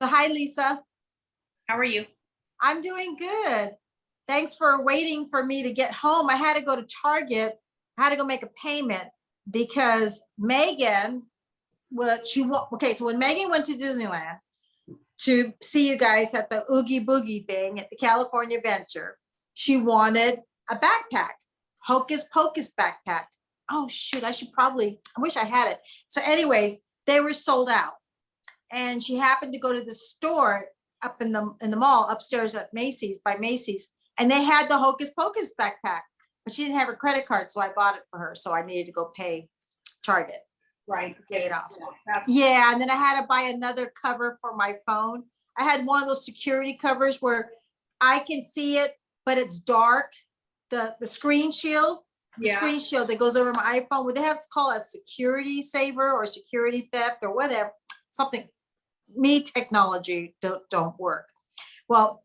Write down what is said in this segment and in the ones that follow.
So hi, Lisa. How are you? I'm doing good. Thanks for waiting for me to get home. I had to go to Target. I had to go make a payment because Megan, okay, so when Megan went to Disneyland to see you guys at the Oogie Boogie thing at the California Adventure, she wanted a backpack, Hocus Pocus backpack. Oh shoot, I wish I had it. So anyways, they were sold out. And she happened to go to the store up in the mall upstairs at Macy's, and they had the Hocus Pocus backpack, but she didn't have her credit card, so I bought it for her. So I needed to go pay Target. Right. Get it off. Yeah, and then I had to buy another cover for my phone. I had one of those security covers where I can see it, but it's dark. The screen shield, screen shield that goes over my iPhone. What they have to call a security saver or security theft or whatever, something. Me technology don't work. Well,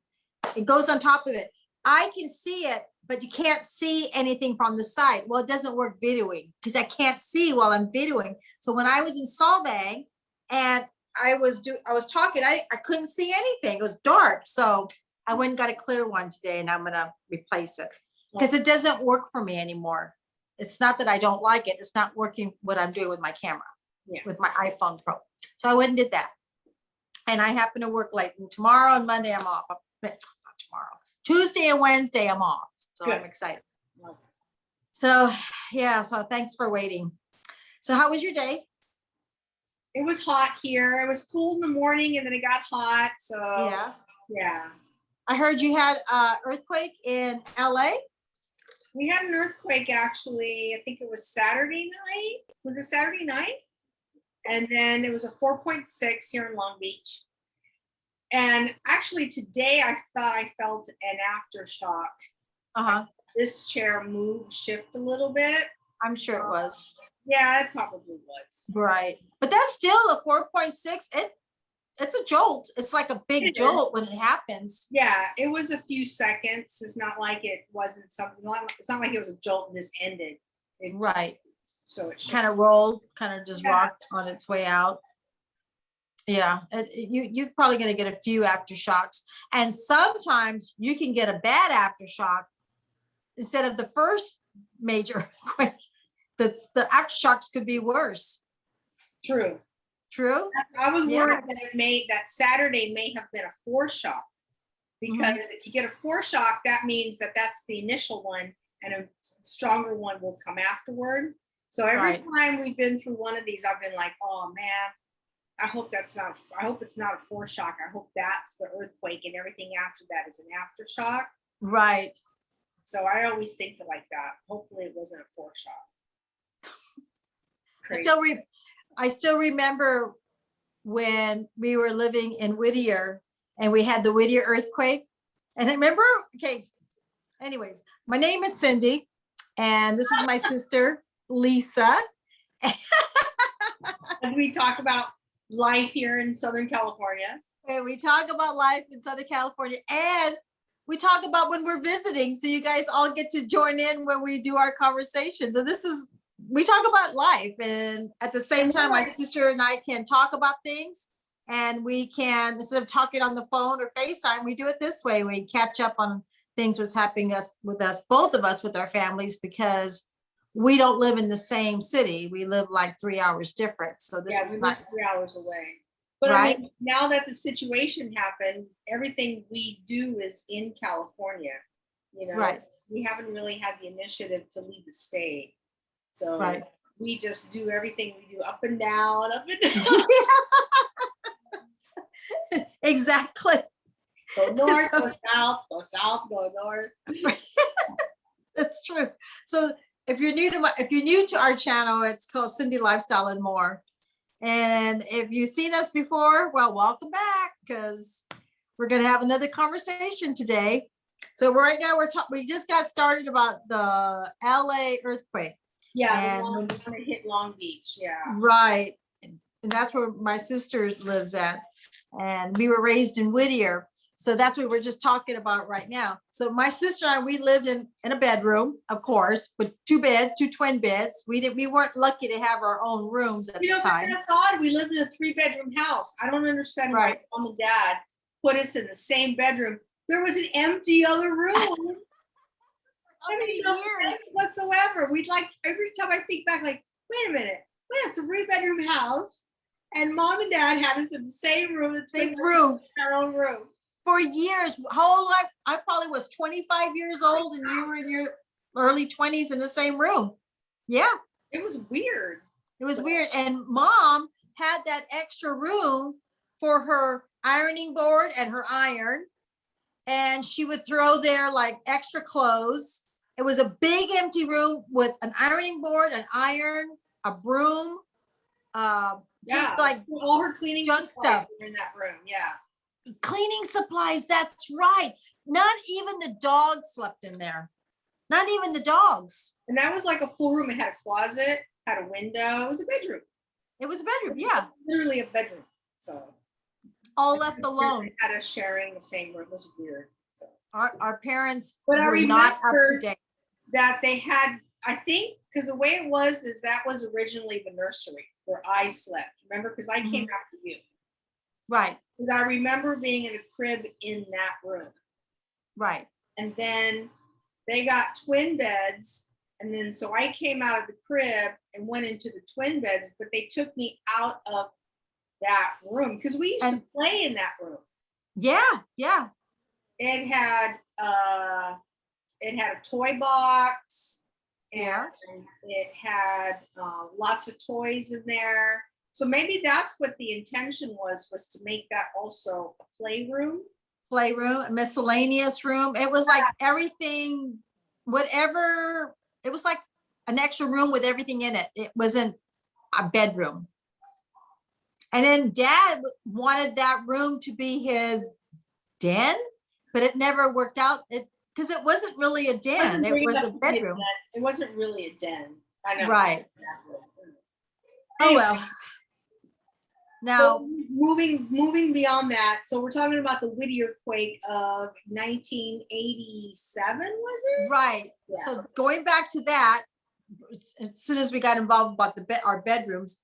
it goes on top of it. I can see it, but you can't see anything from the side. Well, it doesn't work videoing because I can't see while I'm videoing. So when I was in Solvang and I was talking, I couldn't see anything. It was dark. So I went and got a clear one today, and I'm gonna replace it because it doesn't work for me anymore. It's not that I don't like it. It's not working what I'm doing with my camera, with my iPhone Pro. So I went and did that. And I happen to work late. And tomorrow and Monday I'm off. Not tomorrow. Tuesday and Wednesday I'm off. So good. I'm excited. So yeah, so thanks for waiting. So how was your day? It was hot here. It was cool in the morning and then it got hot. So yeah. I heard you had an earthquake in LA. We had an earthquake actually. I think it was Saturday night. Was it Saturday night? And then it was a 4.6 here in Long Beach. And actually today I thought I felt an aftershock. Uh-huh. This chair shift a little bit. I'm sure it was. Yeah, it probably was. Right. But that's still a 4.6. It's a jolt. It's like a big jolt when it happens. Yeah, it was a few seconds. It's not like it wasn't something. It's not like it was a jolt and this ended. Right. So it kind of rolled, kind of just rocked on its way out. Yeah, you're probably going to get a few aftershocks. And sometimes you can get a bad aftershock instead of the first major earthquake. The aftershocks could be worse. True. I was worried that that Saturday may have been a foreshock. Because if you get a foreshock, that means that's the initial one and a stronger one will come afterward. So every time we've been through one of these, I've been like, oh man, I hope it's not a foreshock. I hope that's the earthquake and everything after that is an aftershock. Right. So I always think like that. Hopefully it wasn't a foreshock. It's crazy. I still remember when we were living in Whittier and we had the Whittier earthquake. And I remember, anyways, my name is Cindy and this is my sister, Lisa. And we talk about life here in Southern California. And we talk about life in Southern California. And we talk about when we're visiting. So you guys all get to join in when we do our conversation. So we talk about life. And at the same time, my sister and I can talk about things. And we can, instead of talking on the phone or FaceTime, we do it this way. We catch up on things what's happening with us, both of us, with our families, because we don't live in the same city. We live like 3 hours different. So this is nice. 3 hours away. But I mean, now that the situation happened, everything we do is in California. We haven't really had the initiative to leave the state. So we just do everything we do up and down, Exactly. Go north, go south, go north. That's true. So if you're new to our channel, it's called Cindy Lifestyle and More. And if you've seen us before, well, welcome back, because we're going to have another conversation today. So right now we just got started about the LA earthquake. Yeah, the one that hit Long Beach. Yeah. Right. And that's where my sister lives at. And we were raised in Whittier. So that's what we're just talking about right now. So my sister and I, we lived in a bedroom, of course, with 2 beds, 2 twin beds. We weren't lucky to have our own rooms at the time. That's odd. We lived in a 3-bedroom house. I don't understand why mom and dad put us in the same bedroom. There was an empty other room. How many years whatsoever. We'd like, every time I think back, like, wait a minute, we're a 3-bedroom house, and mom and dad had us in the same room, our own room. For years, whole life. I probably was 25 years old and you were in your early 20s in the same room. Yeah. It was weird. It was weird. And mom had that extra room for her ironing board and her iron. And she would throw there like extra clothes. It was a big empty room with an ironing board, an iron, a broom, just like all her cleaning junk stuff in that room. Yeah. Cleaning supplies, that's right. Not even the dogs slept in there. Not even the dogs. And that was like a full room. It had a closet, had a window. It was a bedroom. It was a bedroom, yeah. Literally a bedroom. So all left alone. Had us sharing the same room. It was weird. So our parents were not up to date. That they had, I think, because the way it was is that was originally the nursery where I slept. Remember, because I came after you. Right. Because I remember being in a crib in that room. Right. And then they got twin beds. And then so I came out of the crib and went into the twin beds, but they took me out of that room because we used to play in that room. Yeah, yeah. It had a toy box. Yeah. And it had lots of toys in there. So maybe that's what the intention was to make that also a playroom, a miscellaneous room. It was like everything, whatever. It was like an extra room with everything in it. It wasn't a bedroom. And then dad wanted that room to be his den, but it never worked out. Because it wasn't really a den. It was a bedroom. It wasn't really a den. I know. Right. Anyway. Oh, well. Now, so moving beyond that, so we're talking about the Whittier quake of 1987, was it? Right. Yeah. So going back to that, as soon as we got involved about our bedrooms,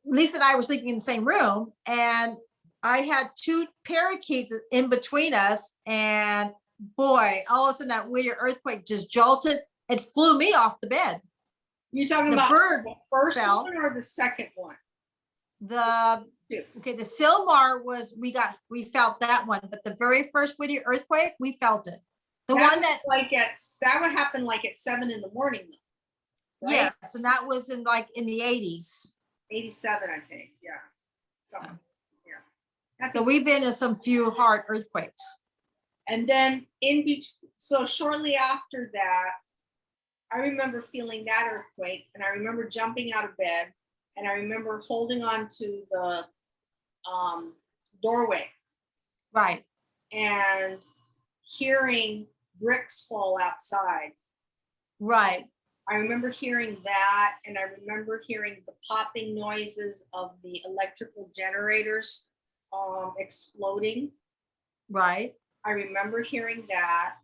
Lisa and I were sleeping in the same room, and I had 2 parakeets in between us, and boy, all of a sudden that Whittier earthquake just jolted. It flew me off the bed. You're talking about the first one or the second one? The Silmar was we felt that one, but the very first Whittier earthquake, we felt it. The one that that would happen like at 7 a.m, right? Yes, and that was in the 80s. 87, I think. Yeah. So yeah. So we've been in some few hard earthquakes. And then in between, so shortly after that, I remember feeling that earthquake, and I remember jumping out of bed. And I remember holding on to the doorway. Right. And hearing bricks fall outside. Right. I remember hearing that, and I remember hearing the popping noises of the electrical generators exploding. Right. I remember hearing that.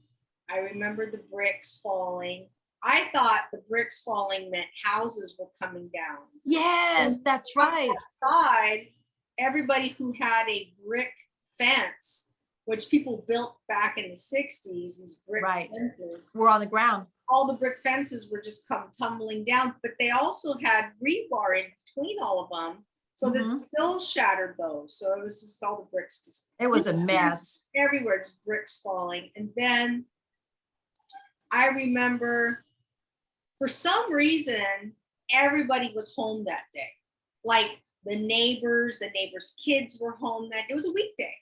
I remember the bricks falling. I thought the bricks falling meant houses were coming down. Yes, and that's right. Outside, everybody who had a brick fence, which people built back in the 60s, these brick fences, were on the ground. All the brick fences were just come tumbling down, but they also had rebar in between all of them. So that still shattered those. So it was just all the bricks. It was a mess. Everywhere, just bricks falling. And then I remember, for some reason, everybody was home that day. Like the neighbors' kids were home that day. It was a weekday.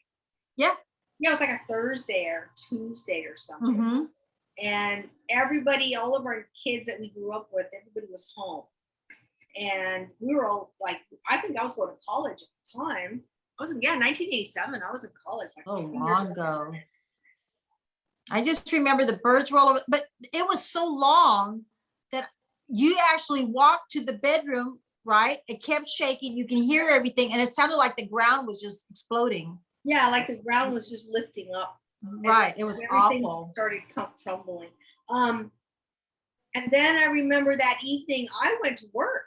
Yeah. Yeah, it was like a Thursday or Tuesday or something. And everybody, all of our kids that we grew up with, everybody was home. And we were all like, I think I was going to college at the time. 1987. I was in college. So long ago. I just remember the birds were all over, but it was so long that you actually walked to the bedroom, right? It kept shaking. You can hear everything. And it sounded like the ground was just exploding. Yeah, like the ground was just lifting up. Right. It was Everything awful. started tumbling. And then I remember that evening I went to work.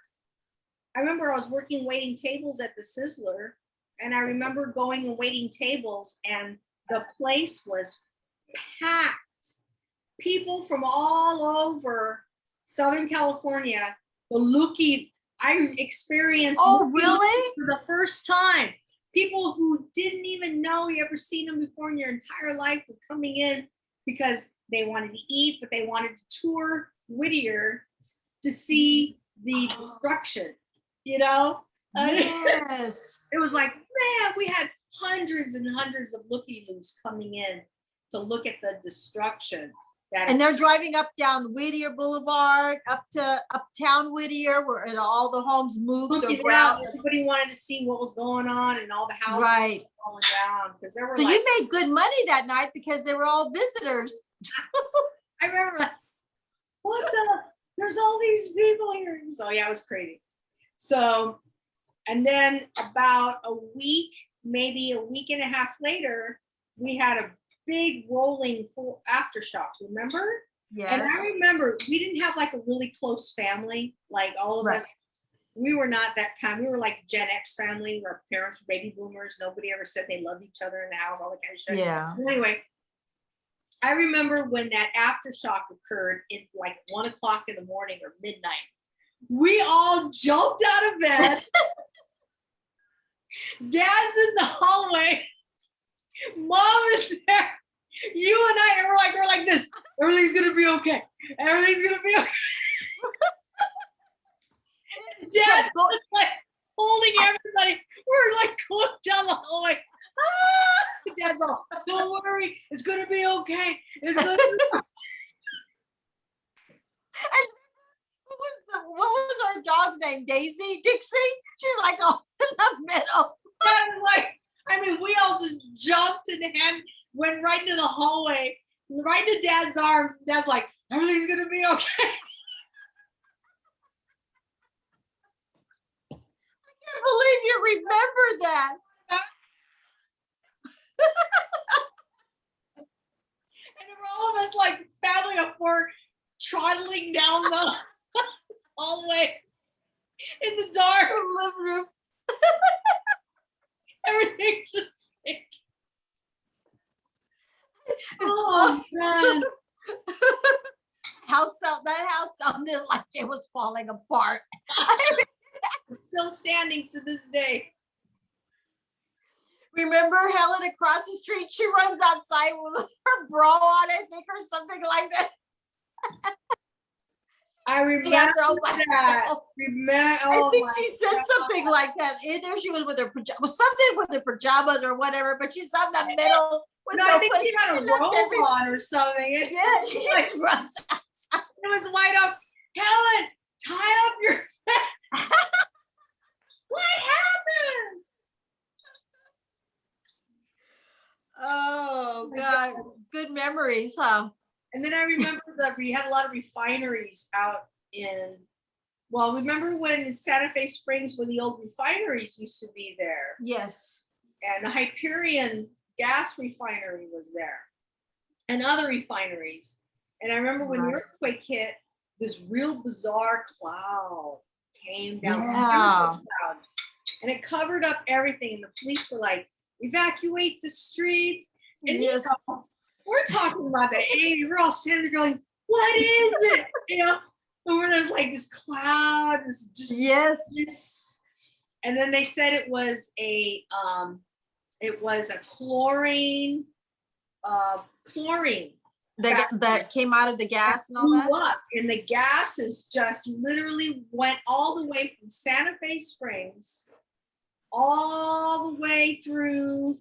I remember I was working waiting tables at the Sizzler, and I remember going and waiting tables, and the place was packed. People from all over Southern California, the Lookie, I experienced Oh, really? for the first time. People who didn't even know you ever seen them before in your entire life were coming in because they wanted to eat, but they wanted to tour Whittier to see the destruction, you know? Yes. It was like, man, we had hundreds and hundreds of looky-loos coming in to look at the destruction. And they're driving up down Whittier Boulevard, up to Uptown Whittier, where all the homes moved around. Everybody wanted to see what was going on, and all the houses right. were falling down because there were. So you made good money that night because they were all visitors. I remember, like, what the? There's all these people here. So yeah, it was crazy. So, and then about a week, maybe a week and a half later, we had a big rolling aftershock, remember? Yes. And I remember we didn't have like a really close family, like all of us. We were not that kind. We were like Gen X family. Our parents were baby boomers. Nobody ever said they loved each other in the house, all that kind of shit. Yeah. Anyway, I remember when that aftershock occurred at like 1 o'clock in the morning or midnight. We all jumped out of bed. Dad's in the hallway. Mom is there. You and I, and we're like this. Everything's gonna be okay. Everything's gonna be okay. Dad was like holding everybody. We're like going down the hallway. Ah! Dad's all, don't worry, it's gonna be okay. It's gonna be okay. And what was our dog's name? Daisy? Dixie? She's like in the middle. I mean, we all just jumped and went right into the hallway, right into Dad's arms. Dad's like, everything's gonna be okay. I can't believe you remember that. And there were all of us like family of four trotting down the hallway in the dark. The living room. Everything just big. Oh man. That house sounded like it was falling apart. It's still standing to this day. Remember Helen across the street? She runs outside with her bra on, I think, or something like that. I remember that. I think she said something like that. Either she was with her pajamas, something with her pajamas or whatever, but she's on the middle. No, I think she had a robe on or something. Yeah, she just runs outside. It was light up. Helen, tie up your What happened? Oh God, good memories, huh? And then I remember that we had a lot of refineries out in, well, remember when Santa Fe Springs, when the old refineries used to be there? Yes. And the Hyperion gas refinery was there and other refineries. And I remember when the earthquake hit, this real bizarre cloud came down. Yeah. And it covered up everything. And the police were like, evacuate the streets. And yes. We're talking about the 80s. We're all standing there going, what is it? You know, and where there's like this cloud, this just yes. And then they said it was a chlorine that came out of the gas and all that. Up. And the gases just literally went all the way from Santa Fe Springs all the way through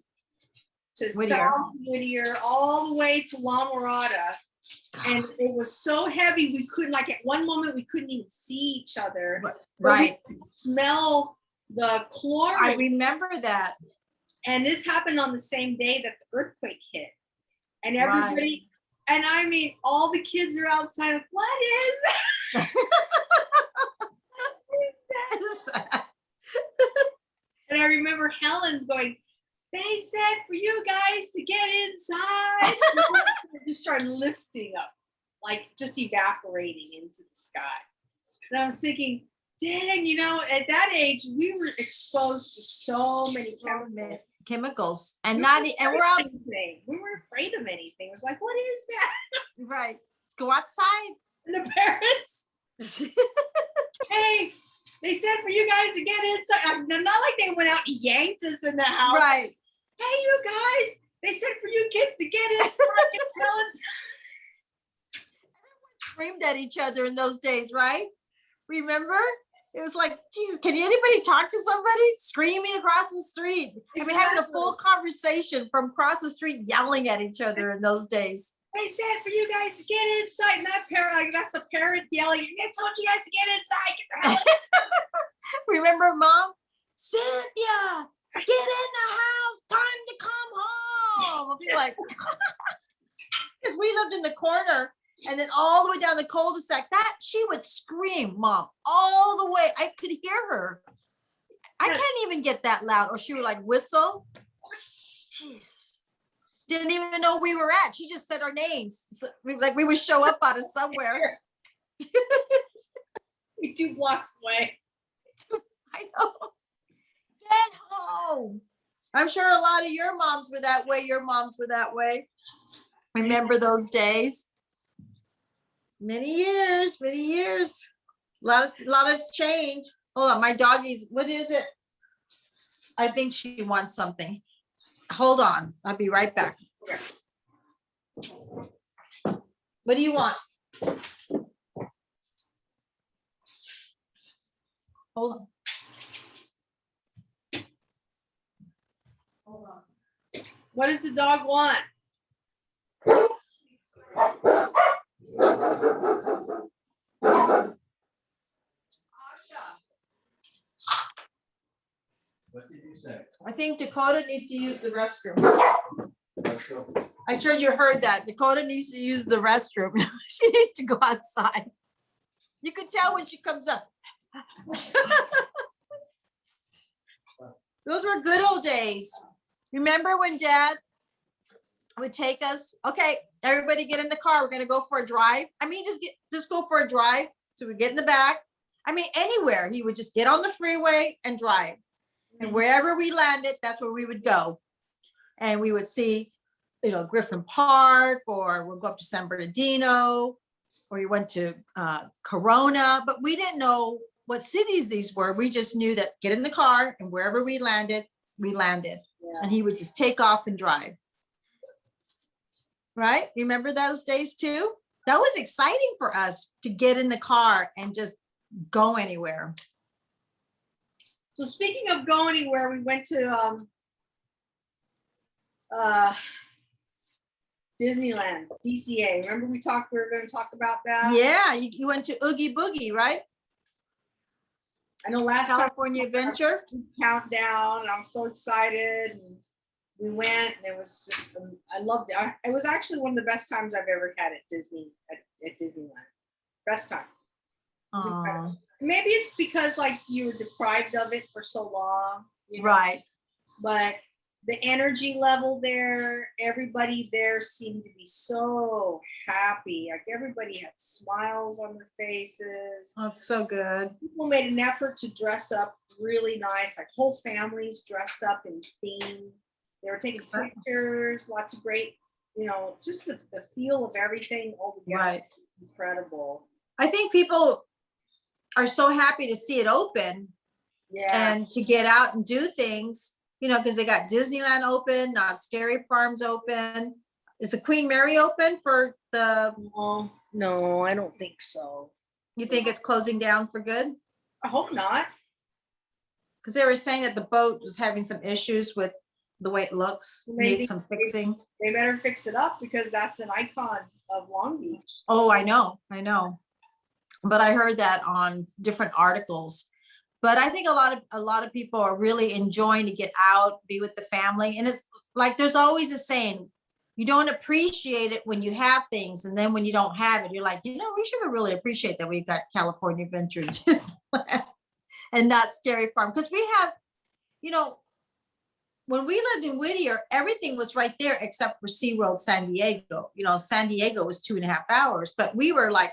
to Whittier. South Whittier, all the way to La Mirada. And it was so heavy, we couldn't, like at one moment, we couldn't even see each other. Right. We could smell the chlorine. I remember that. And this happened on the same day that the earthquake hit. And everybody, and I mean, all the kids are outside, like, what is that? What is that? And I remember Helen's going, they said for you guys to get inside. It just started lifting up, like just evaporating into the sky. And I was thinking, dang, at that age, we were exposed to so many chemicals and we're out. We weren't afraid of anything. It was like, what is that? Right. Let's go outside. And the parents, hey, they said for you guys to get inside. Not like they went out and yanked us in the house. Right. Hey, you guys, they said for you kids to get inside. Everyone screamed at each other in those days, right? Remember? It was like, Jesus, can anybody talk to somebody? Screaming across the street. Exactly. I mean, having a full conversation from across the street, yelling at each other in those days. They said for you guys to get inside. Not parent, like that's a parent yelling. I told you guys to get inside. Get the hell out. Remember, Mom? Cynthia, get in the house. Time to come home. I'll be like, because we lived in the corner. And then all the way down the cul-de-sac, that she would scream, Mom, all the way. I could hear her. I can't even get that loud. Or she would like whistle. Jesus. Didn't even know we were at. She just said our names. So, like we would show up out of somewhere. We 2 blocks away. I know. Get home. I'm sure a lot of your moms were that way. Your moms were that way. Remember those days? Many years. A lot of change. Hold on, my doggy's, what is it? I think she wants something. Hold on, I'll be right back. What do you want? Hold on. Hold on. What does the dog want? What did you say? I think Dakota needs to use the restroom. I'm sure you heard that. Dakota needs to use the restroom. She needs to go outside. You can tell when she comes up. Those were good old days. Remember when Dad would take us? Okay, everybody get in the car. We're gonna go for a drive. I mean, just go for a drive. So we get in the back. I mean, anywhere. He would just get on the freeway and drive. And wherever we landed, that's where we would go. And we would see, Griffin Park, or we'll go up to San Bernardino, or we went to Corona, but we didn't know what cities these were. We just knew that get in the car and wherever we landed, we landed. Yeah. And he would just take off and drive. Right? Remember those days too? That was exciting for us to get in the car and just go anywhere. So speaking of go anywhere, we went to Disneyland, DCA. Remember we were going to talk about that? Yeah, you went to Oogie Boogie, right? I know last California Adventure. Countdown. I was so excited. And we went, and it was just, I loved it. It was actually one of the best times I've ever had at Disneyland. Best time. Maybe it's because like you were deprived of it for so long, right? But the energy level there, everybody there seemed to be so happy. Like everybody had smiles on their faces. Oh, it's so good. People made an effort to dress up really nice, like whole families dressed up in theme. They were taking pictures, lots of great, just the feel of everything all together. Right. Incredible. I think people are so happy to see it open, and to get out and do things, because they got Disneyland open, Not Scary Farms open. Is the Queen Mary open for the? No, I don't think so. You think it's closing down for good? I hope not. Because they were saying that the boat was having some issues with the way it looks. Needs some fixing. They better fix it up because that's an icon of Long Beach. Oh, I know. But I heard that on different articles. But I think a lot of people are really enjoying to get out, be with the family. And it's like there's always a saying, you don't appreciate it when you have things, and then when you don't have it, you're like, we should really appreciate that we've got California Adventure and Not Scary Farm, because we have, when we lived in Whittier, everything was right there except for SeaWorld San Diego. You know, San Diego was 2.5 hours, but we were like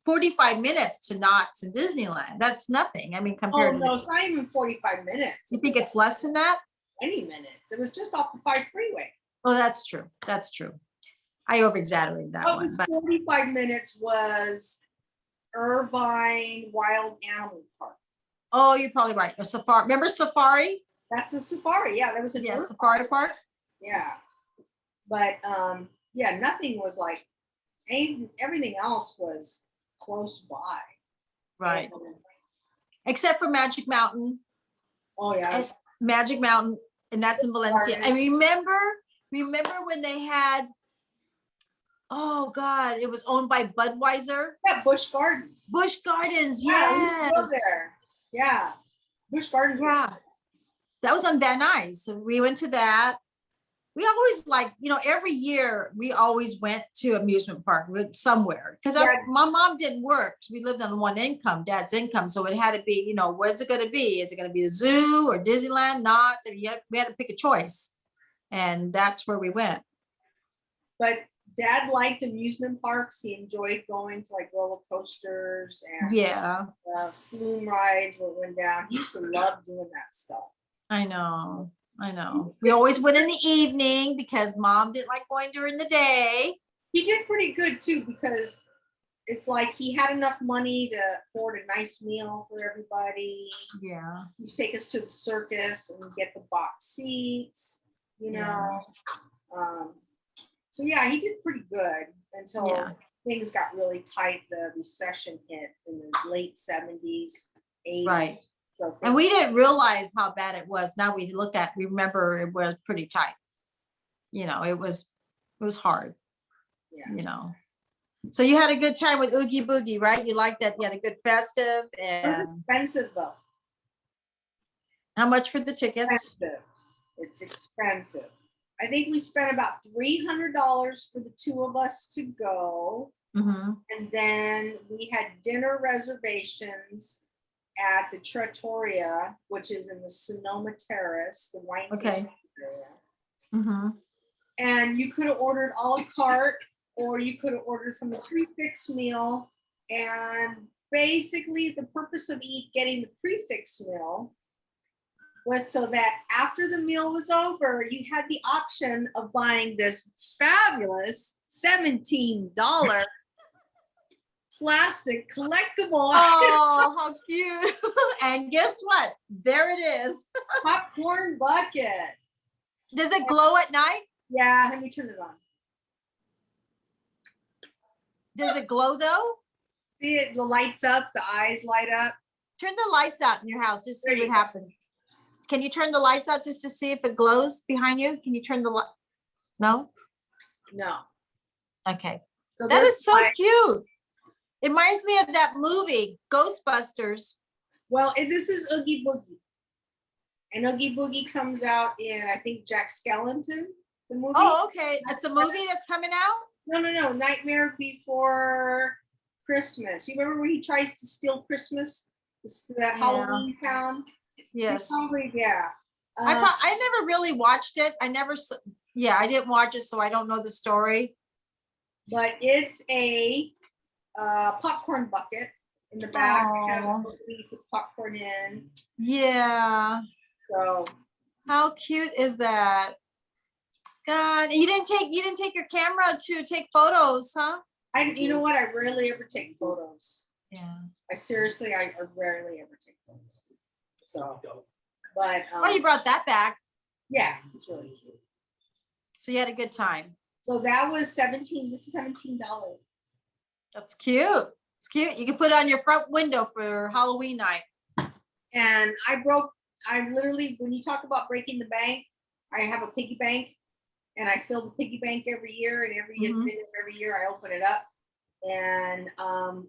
45 minutes to Knott's and Disneyland. That's nothing. I mean, Oh, compared to, no, it's not even 45 minutes. you think it's less than that? 20 minutes. It was just off the 5 freeway. Oh, that's true. That's true. I over exaggerated that What one, was but 45 minutes was Irvine Wild Animal Park. oh, you're probably right. A safari. Remember Safari? That's the safari. Yeah, that was in Yes, Irvine. Safari Park. Yeah. But yeah, nothing was like everything else was close by. Right. And, Except for Magic Mountain. oh yeah. And Magic Mountain, and that's in Valencia. I remember when they had, oh God, it was owned by Budweiser. Yeah, Busch Gardens. Busch Gardens, Yeah, we used to go yes. there. Yeah. Busch Gardens was Yeah. That was on Van Nuys. So we went to that. We always like, you know, every year we always went to amusement park somewhere because Yeah. my mom didn't work. We lived on one income, dad's income. So it had to be, you know, where's it going to be? Is it going to be the zoo or Disneyland? Not. So we had to pick a choice. And that's where we went. But Dad liked amusement parks. He enjoyed going to like roller coasters and Yeah, flume rides what went down. He used to love doing that stuff. I know. We always went in the evening because mom didn't like going during the day. He did pretty good too because it's like he had enough money to afford a nice meal for everybody. Yeah. He used to take us to the circus and get the box seats, you know. Yeah. So yeah, he did pretty good until Yeah. things got really tight. The recession hit in the late 70s, 80s. Right. So And we didn't realize how bad it was. Now we remember it was pretty tight. You know, it was hard, yeah. you know. So you had a good time with Oogie Boogie, right? You liked that. You had a good festive. It was And expensive though. how much for the tickets? Expensive. It's expensive. I think we spent about $300 for the two of us to go. Mm-hmm. And then we had dinner reservations at the Trattoria, which is in the Sonoma Terrace, the wine Okay. area. Mm-hmm. And you could have ordered a la carte, or you could have ordered from the prefix meal. And basically, the purpose of getting the prefix meal was so that after the meal was over, you had the option of buying this fabulous $17 plastic collectible Oh, how cute. And guess what? There it is. popcorn bucket. Does it glow at night? Yeah, let me turn it on. Does it glow though? See it, the lights up, the eyes light up. Turn the lights out in your house, just There see you what go. happens. Can you turn the lights out just to see if it glows behind you? Can you turn the light? No? No. Okay. So That there's is so my- cute. It reminds me of that movie, Ghostbusters. Well, this is Oogie Boogie. And Oogie Boogie comes out in, I think, Jack Skellington, the movie. Oh, okay. It's a movie that's coming out? No. Nightmare Before Christmas. You remember where he tries to steal Christmas? The Halloween town? Yes. Probably, yeah. I never really watched it. I didn't watch it, so I don't know the story. But it's a popcorn bucket in the back. Aw. You put popcorn in. Yeah. So How cute is that? God, you didn't take your camera to take photos, huh? you know what? I rarely ever take photos. Yeah. I rarely ever take photos. So, but Oh, you brought that back. yeah, it's really cute. So you had a good time. So that was 17. This is $17. That's cute. It's cute. You can put it on your front window for Halloween night. And I literally, when you talk about breaking the bank, I have a piggy bank and I fill the piggy bank every year, and every year I open it up, and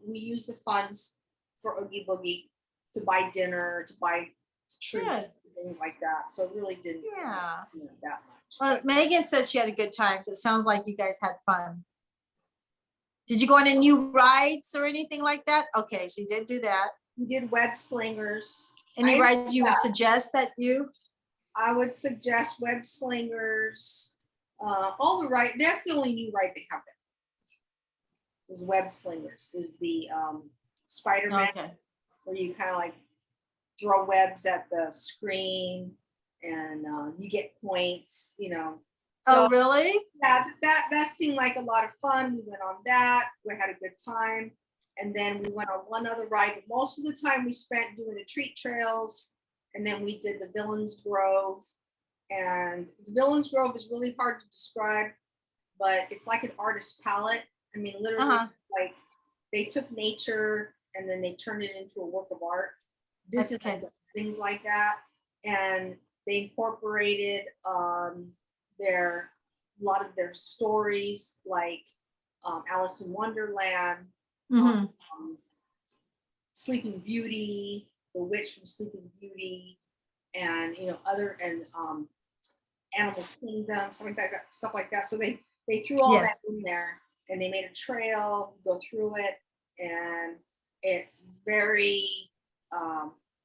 we use the funds for Oogie Boogie to buy dinner, to buy treats, Good. things like that. So it really didn't Yeah. that much. Well, Megan said she had a good time, so it sounds like you guys had fun. Did you go on any new rides or anything like that? Okay, so you did do that. We did web slingers. Any I rides you enjoyed would that. suggest that you? I would suggest Web Slingers. All the ride, that's the only new ride they have there. Is Web Slingers, is the Spider-Man, Okay. where you kind of like throw webs at the screen and you get points, you know. So, Oh, really? yeah, that seemed like a lot of fun. We went on that. We had a good time. And then we went on one other ride. But most of the time we spent doing the treat trails. And then we did the Villains Grove. And the Villains Grove is really hard to describe, but it's like an artist's palette. I mean, literally, like they took nature and then they turned it into a work of art. Disneyland does things like that. And they incorporated a lot of their stories, like Alice in Wonderland, Sleeping Beauty, the witch from Sleeping Beauty, and other Animal Kingdom, stuff like that. So they threw all that in there, and they made a trail, go through it, and it's very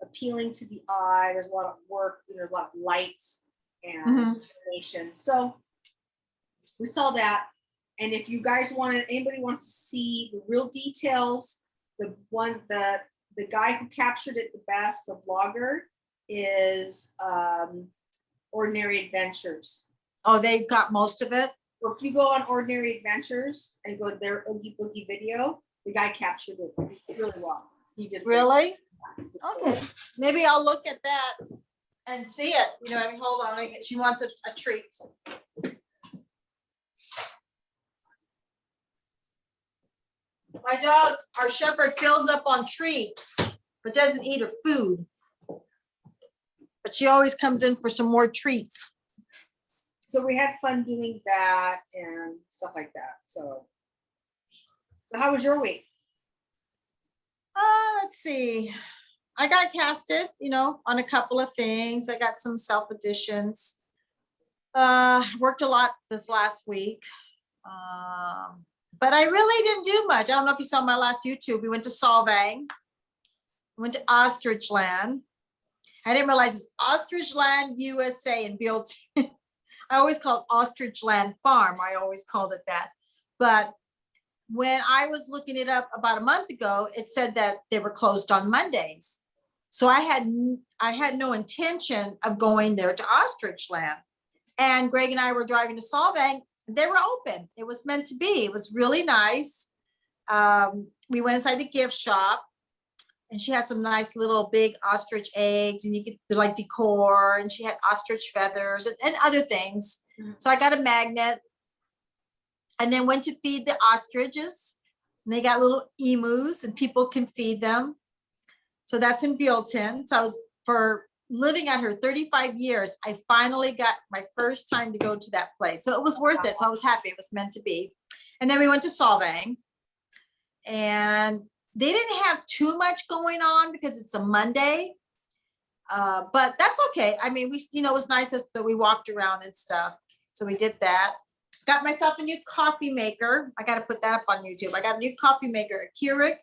appealing to the eye. There's a lot of work, a lot of lights and animation. So we saw that. And if you guys anybody wants to see the real details, the guy who captured it the best, the vlogger, is Ordinary Adventures. Oh, they've got most of it? So if you go on Ordinary Adventures and go to their Oogie Boogie video, the guy captured it really well. He did. Really? Okay. Maybe I'll look at that and see it. Hold on. She wants a treat. My dog, our shepherd, fills up on treats, but doesn't eat her food. But she always comes in for some more treats. So we had fun doing that and stuff like that. So how was your week? Let's see. I got casted, on a couple of things. I got some self editions. Worked a lot this last week. But I really didn't do much. I don't know if you saw my last YouTube. We went to Solvang. We went to Ostrich Land. I didn't realize it's Ostrich Land, USA in Built. I always called Ostrich Land Farm. I always called it that. But when I was looking it up about a month ago, it said that they were closed on Mondays. So I had no intention of going there to Ostrich Land. And Greg and I were driving to Solvang. They were open. It was meant to be. It was really nice. We went inside the gift shop, and she has some nice little big ostrich eggs, and you get like decor, and she had ostrich feathers and other things. So I got a magnet, and then went to feed the ostriches, and they got little emus, and people can feed them. So that's in Buellton. So for living out here 35 years, I finally got my first time to go to that place. So it was worth it. So I was happy. It was meant to be. And then we went to Solvang, and they didn't have too much going on because it's a Monday, but that's okay. I mean, it was nice that we walked around and stuff. So we did that. Got myself a new coffee maker. I got to put that up on YouTube. I got a new coffee maker, a Keurig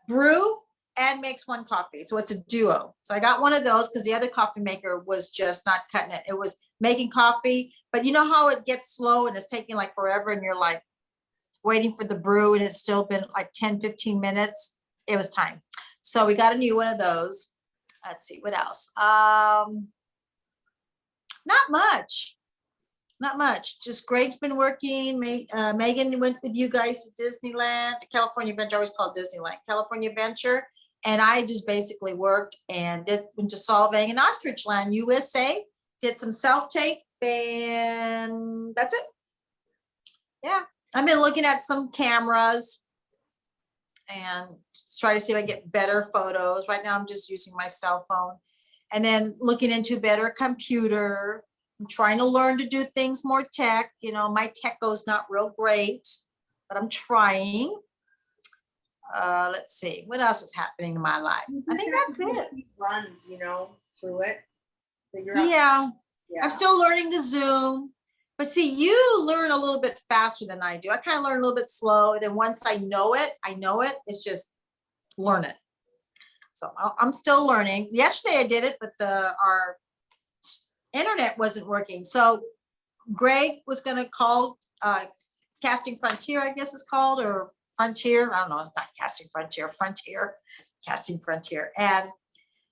brew and makes one coffee. So it's a duo. So I got one of those because the other coffee maker was just not cutting it. It was making coffee, but you know how it gets slow and it's taking like forever, and you're like waiting for the brew, and it's still been like 10-15 minutes. It was time. So we got a new one of those. Let's see what else. Not much. Just Greg's been working. Megan went with you guys to Disneyland, California Adventure. I always call it Disneyland, California Adventure. And I just basically worked and went to Solvang and Ostrich Land, USA. Did some self-tape, and that's it. Yeah. I've been looking at some cameras and try to see if I get better photos. Right now, I'm just using my cell phone, and then looking into better computer. I'm trying to learn to do things more tech. My tech goes not real great, but I'm trying. Let's see what else is happening in my life. I think that's it. Runs, through it. Yeah. I'm still learning to Zoom. But see, you learn a little bit faster than I do. I kind of learn a little bit slow. And then once I know it. It's just learn it. So I'm still learning. Yesterday I did it, but our internet wasn't working. So Greg was gonna call Casting Frontier, I guess it's called, or Frontier. I don't know, not Casting Frontier, Casting Frontier. And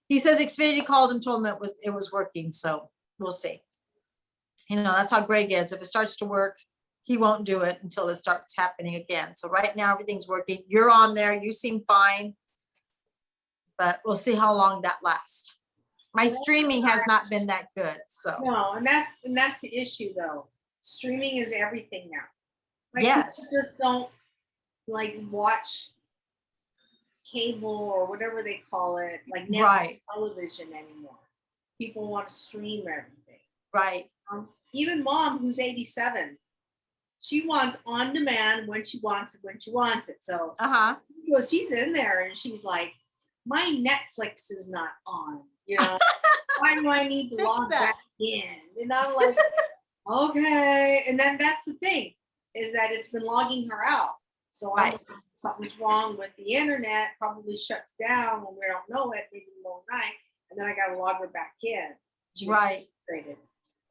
he says Xfinity called him, told him it was working. So we'll see. You know, that's how Greg is. If it starts to work, he won't do it until it starts happening again. So right now everything's working. You're on there. You seem fine. But we'll see how long that lasts. My streaming has not been that good. So No, and that's the issue though. Streaming is everything now. Like, yes. people just don't like watch cable or whatever they call it, like network Right. television anymore. People want to stream everything. Right. Even mom, who's 87, she wants on demand when she wants it. So she's in there and she's like, my Netflix is not on. You know, why do I need to log back in? And I'm like, okay. And then that's the thing, is that it's been logging her out. So I'm like, something's wrong with the internet, probably shuts down when we don't know it, maybe in the middle of the night, and then I gotta log her back in. Right.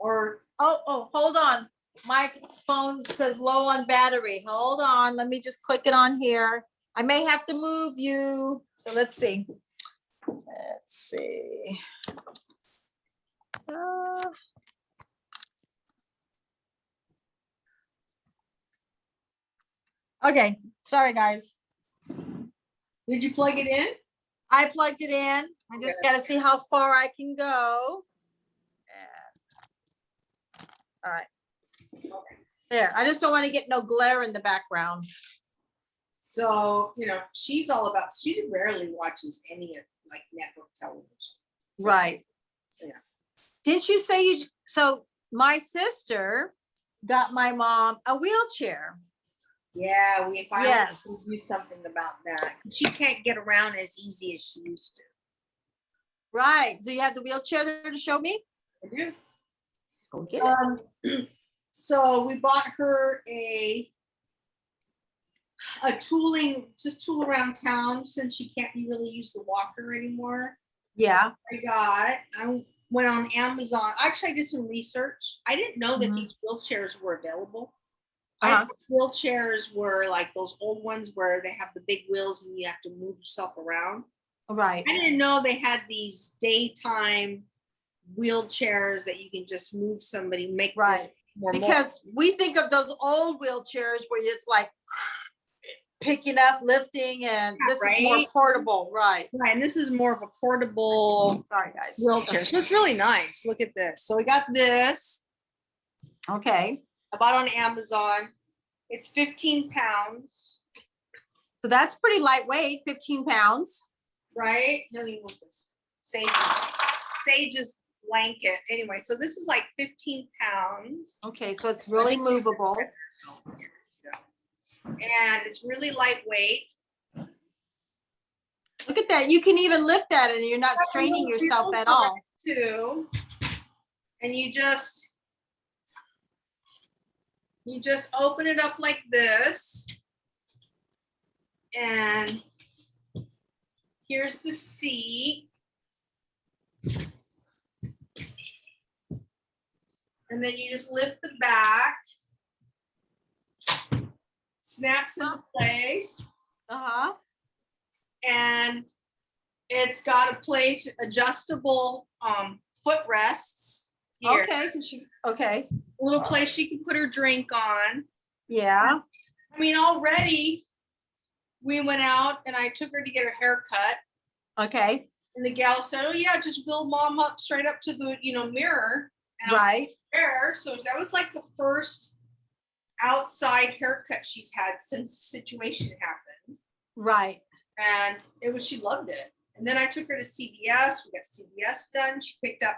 Or hold on. My phone says low on battery. Hold on. Let me just click it on here. I may have to move you. So let's see. Okay. Sorry, guys. did you plug it in? I plugged it in. I just got to see how far I can go. All right. There. I just don't want to get no glare in the background. So, you know, she rarely watches any of like network television. So, Right. Yeah. Didn't you say so my sister got my mom a wheelchair. Yeah, we finally Yes. do something about that. She can't get around as easy as she used to. Right. So you have the wheelchair there to show me? I do. Go get it. So we bought her a tool around town since she can't really use the walker anymore. Yeah. I got it. I went on Amazon. Actually, I did some research. I didn't know that these wheelchairs were available. Wheelchairs were like those old ones where they have the big wheels and you have to move yourself around. Right. I didn't know they had these daytime wheelchairs that you can just move somebody, make because we think of those old wheelchairs where it's like picking up, lifting, and this is more portable. Right. And this is more of a portable wheelchair. So it's really nice. Look at this. So we got this. Okay. I bought on Amazon. It's 15 pounds. So that's pretty lightweight, 15 pounds. Right? Let me move this. Sage's blanket. Anyway, so this is like 15 pounds. Okay, so it's really movable. And it's really lightweight. Look at that. You can even lift that and you're not straining yourself at all. Too. And you just open it up like this. And here's the seat. And then you just lift the back. Snaps into place. And it's got a place adjustable footrests here. Okay, so a little place she can put her drink on. Yeah. I mean, already we went out and I took her to get her hair cut. Okay. And the gal said, "Oh yeah, just build mom up straight up to the mirror." And right. There, so that was like the first outside haircut she's had since the situation happened. Right. And she loved it. And then I took her to CVS. We got CVS done. She picked up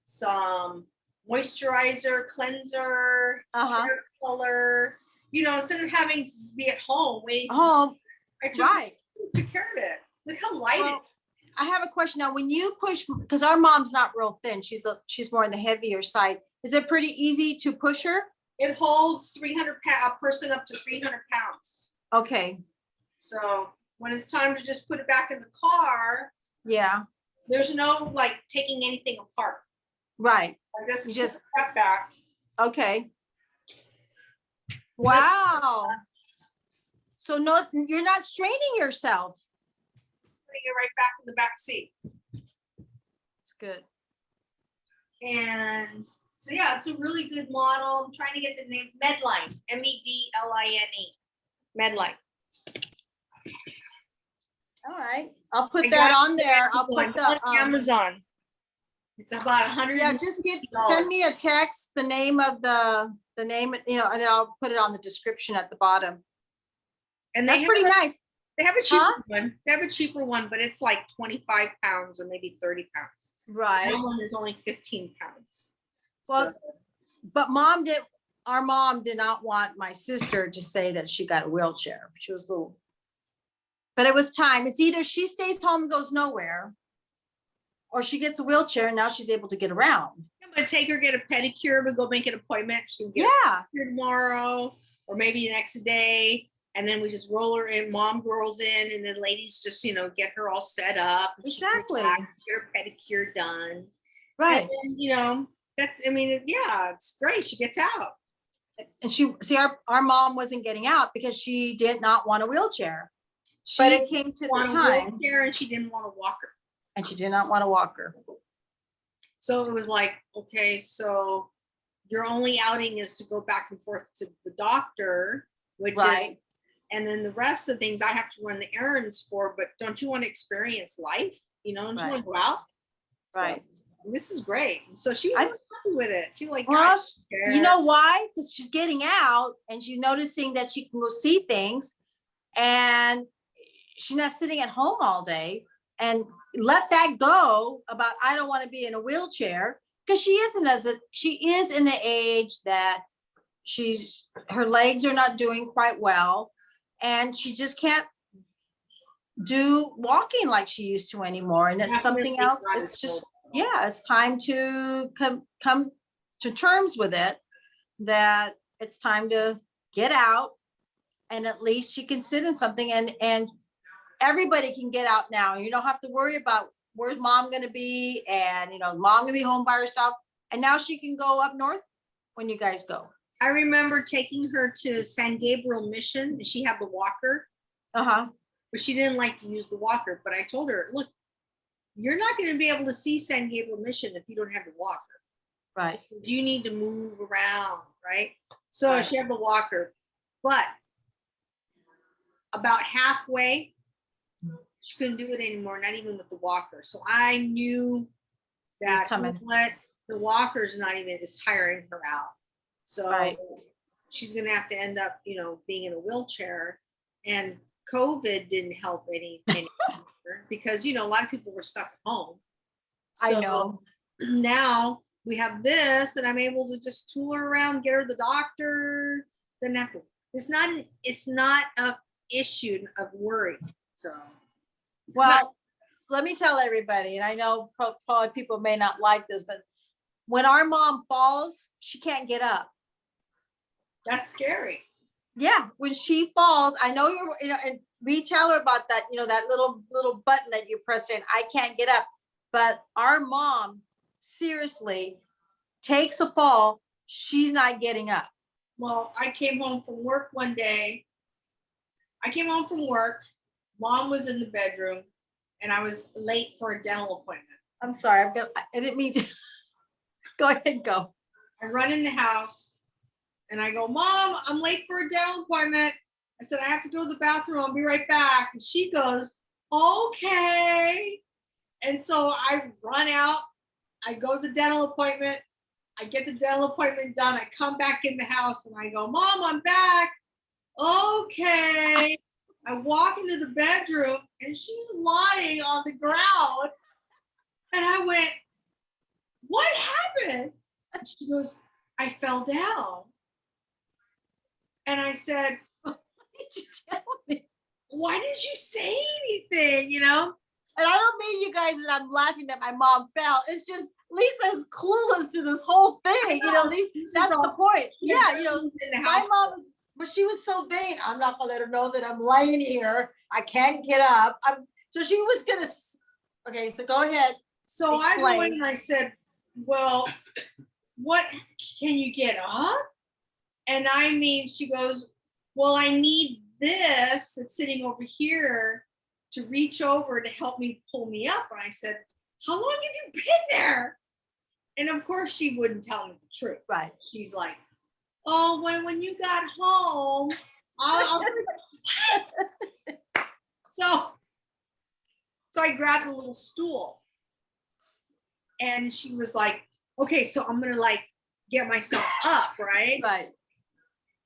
some moisturizer, cleanser, hair color. Instead of having to be at home waiting. I took care of it. Look how light it is. I have a question now. When you push, because our mom's not real thin, she's more on the heavier side. Is it pretty easy to push her? It holds 300 pounds, a person up to 300 pounds. Okay. So when it's time to just put it back in the car, Yeah, There's no like taking anything apart. right. I just You just- step back. Okay. Wow. So no, you're not straining yourself. Putting it right back in the back seat. It's good. And so yeah, it's a really good model. I'm trying to get the name Medline, Medline, Medline. All right. I'll I put got that it on there. I'll on put the, Amazon. It's about 100. yeah, just send me a text, the name of the name, and then I'll put it on the description at the bottom. And That's pretty nice. They have a cheaper Huh? one. They have a cheaper one, but it's like 25 pounds or maybe 30 pounds. Right. That one is only 15 pounds. Well, but our mom did not want my sister to say that she got a wheelchair. She was little. But it was time. It's either she stays home and goes nowhere, or she gets a wheelchair and now she's able to get around. I'm gonna take her, get a pedicure, we go make an appointment. She can get Yeah. here tomorrow or maybe next day. And then we just roll her in, mom rolls in, and then ladies just, get her all set up. Exactly. Get her pedicure done. Right. And then, it's great. She gets out. And our mom wasn't getting out because she did not want a wheelchair. But it came to the time. And she didn't want a walker. And she did not want a walker. So it was like, okay, so your only outing is to go back and forth to the doctor, which right. And then the rest of the things I have to run the errands for, but don't you want to experience life? Don't you want to go out? Right. So, this is great. So she was happy with it. She like, well, you know why? Because she's getting out and she's noticing that she can go see things and she's not sitting at home all day. And let that go about, I don't want to be in a wheelchair, because she is in the age that her legs are not doing quite well. And she just can't do walking like she used to anymore. And it's something else. It's just, it's time to come to terms with it, that it's time to get out and at least she can sit in something, and everybody can get out now. You don't have to worry about where's mom going to be, and, mom going to be home by herself. And now she can go up north when you guys go. I remember taking her to San Gabriel Mission, and she had the walker. But she didn't like to use the walker. But I told her, look, you're not going to be able to see San Gabriel Mission if you don't have the walker. Right. You need to move around, right? So she had the walker. But about halfway, she couldn't do it anymore, not even with the walker. So I knew that the walker's not even, it's tiring her out. So she's going to have to end up, being in a wheelchair. And COVID didn't help any because, a lot of people were stuck at home. So I know. Now we have this, and I'm able to just tool her around, get her to the doctor. Doesn't have to. It's not a issue of worry. So, well, let me tell everybody, and I know probably people may not like this, but when our mom falls, she can't get up. That's scary. Yeah, when she falls, I know and we tell her about that, that little button that you press in. I can't get up, but our mom seriously takes a fall. She's not getting up. Well, I came home from work one day. Mom was in the bedroom, and I was late for a dental appointment. I'm sorry, I didn't mean to. Go ahead, go. I run in the house. And I go, Mom, I'm late for a dental appointment. I said, I have to go to the bathroom. I'll be right back. And she goes, okay. And so I run out. I go to the dental appointment. I get the dental appointment done. I come back in the house and I go, Mom, I'm back. Okay. I walk into the bedroom and she's lying on the ground. And I went, what happened? And she goes, I fell down. And I said, why did you tell me? Why didn't you say anything, And I don't mean you guys that I'm laughing that my mom fell. It's just Lisa's clueless to this whole thing. That's the point. Yeah, my mom but she was so vain. I'm not gonna let her know that I'm laying here. I can't get up. So she was gonna Okay, so go ahead. So I go Explain. in and I said, well, what can you get up? And I mean, she goes, well, I need this that's sitting over here to reach over to help me pull me up. And I said, how long have you been there? And of course she wouldn't tell me the truth. Right. She's like, oh, when you got home, I was like, what? So I grabbed a little stool and she was like, okay, so I'm gonna like get myself up, right? Right.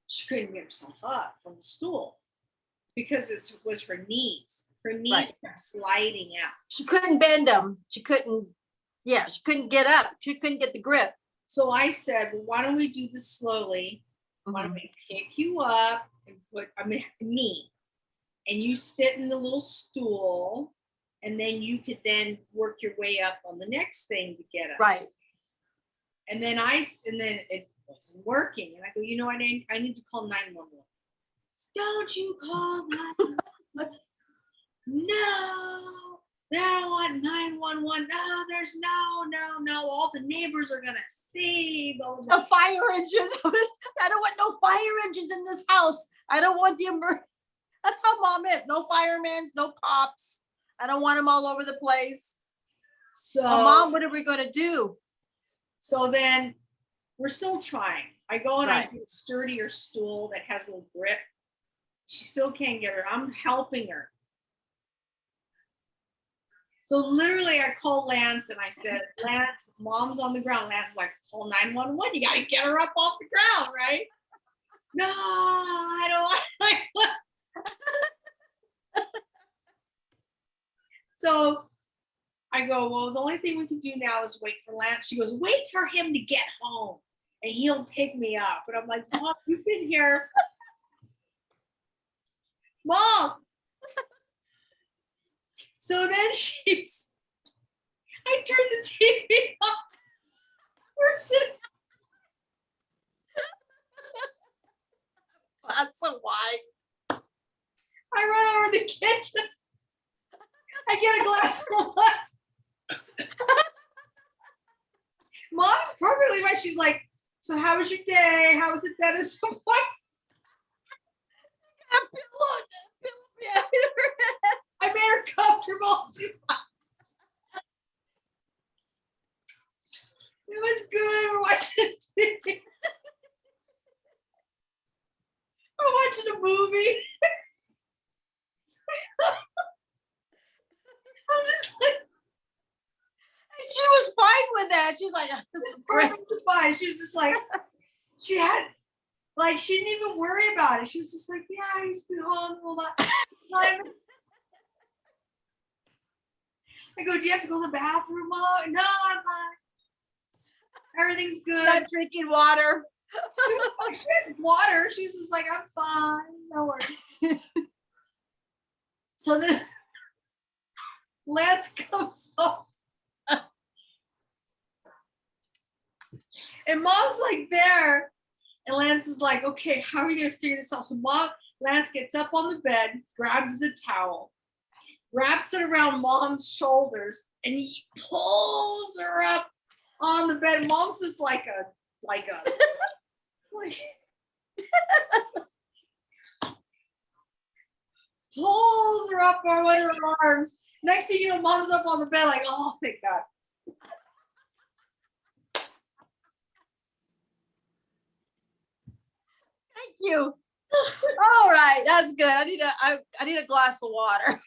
She couldn't get herself up from the stool because it was her knees. Her knees Right. kept sliding out. She couldn't bend them. She couldn't get up. She couldn't get the grip. So I said, well, why don't we do this slowly? Why don't we pick you up and put, me, and you sit in the little stool, and then you could then work your way up on the next thing to get up. Right. And then it wasn't working. And I go, you know, I need to call 911. Don't you call 911. No, they don't want 911. No, there's no. All the neighbors are gonna see. Blah, blah, blah. The fire engines. I don't want no fire engines in this house. I don't want the That's how mom is. No firemen, no cops. I don't want them all over the place. So, Mom, what are we gonna do? So then we're still trying. I go and Right. I do a sturdier stool that has a little grip. She still can't get her. I'm helping her. So literally I called Lance and I said, Lance, mom's on the ground. Lance is like, call 911. You got to get her up off the ground, right? No, I don't want to. So I go, well, the only thing we can do now is wait for Lance. She goes, wait for him to get home and he'll pick me up. And I'm like, Mom, you've been here. Mom. So then I turned the TV off. We're sitting. That's so why. I run over the kitchen. I get a glass of wine. Mom's perfectly fine. She's like, so how was your day? How was the dentist? A pillow behind her head. I made her comfortable. It was good. We're watching TV. We're watching a movie. I'm just like, And she was fine with that. She's like, this is great. fine. She was just like, she didn't even worry about it. She was just like, yeah, he's been home a lot. I go, do you have to go to the bathroom, Mom? No, I'm fine. Everything's good. Not drinking water. She had water. She was just like, I'm fine. No worries. So then Lance comes home. And Mom's like there. And Lance is like, okay, how are we going to figure this out? So Lance gets up on the bed, grabs the towel, wraps it around Mom's shoulders, and he pulls her up on the bed. Mom's just like pulls her up on one of her arms. Next thing you know, Mom's up on the bed like, oh, thank God. Thank you. All right, that's good. I need a glass of water.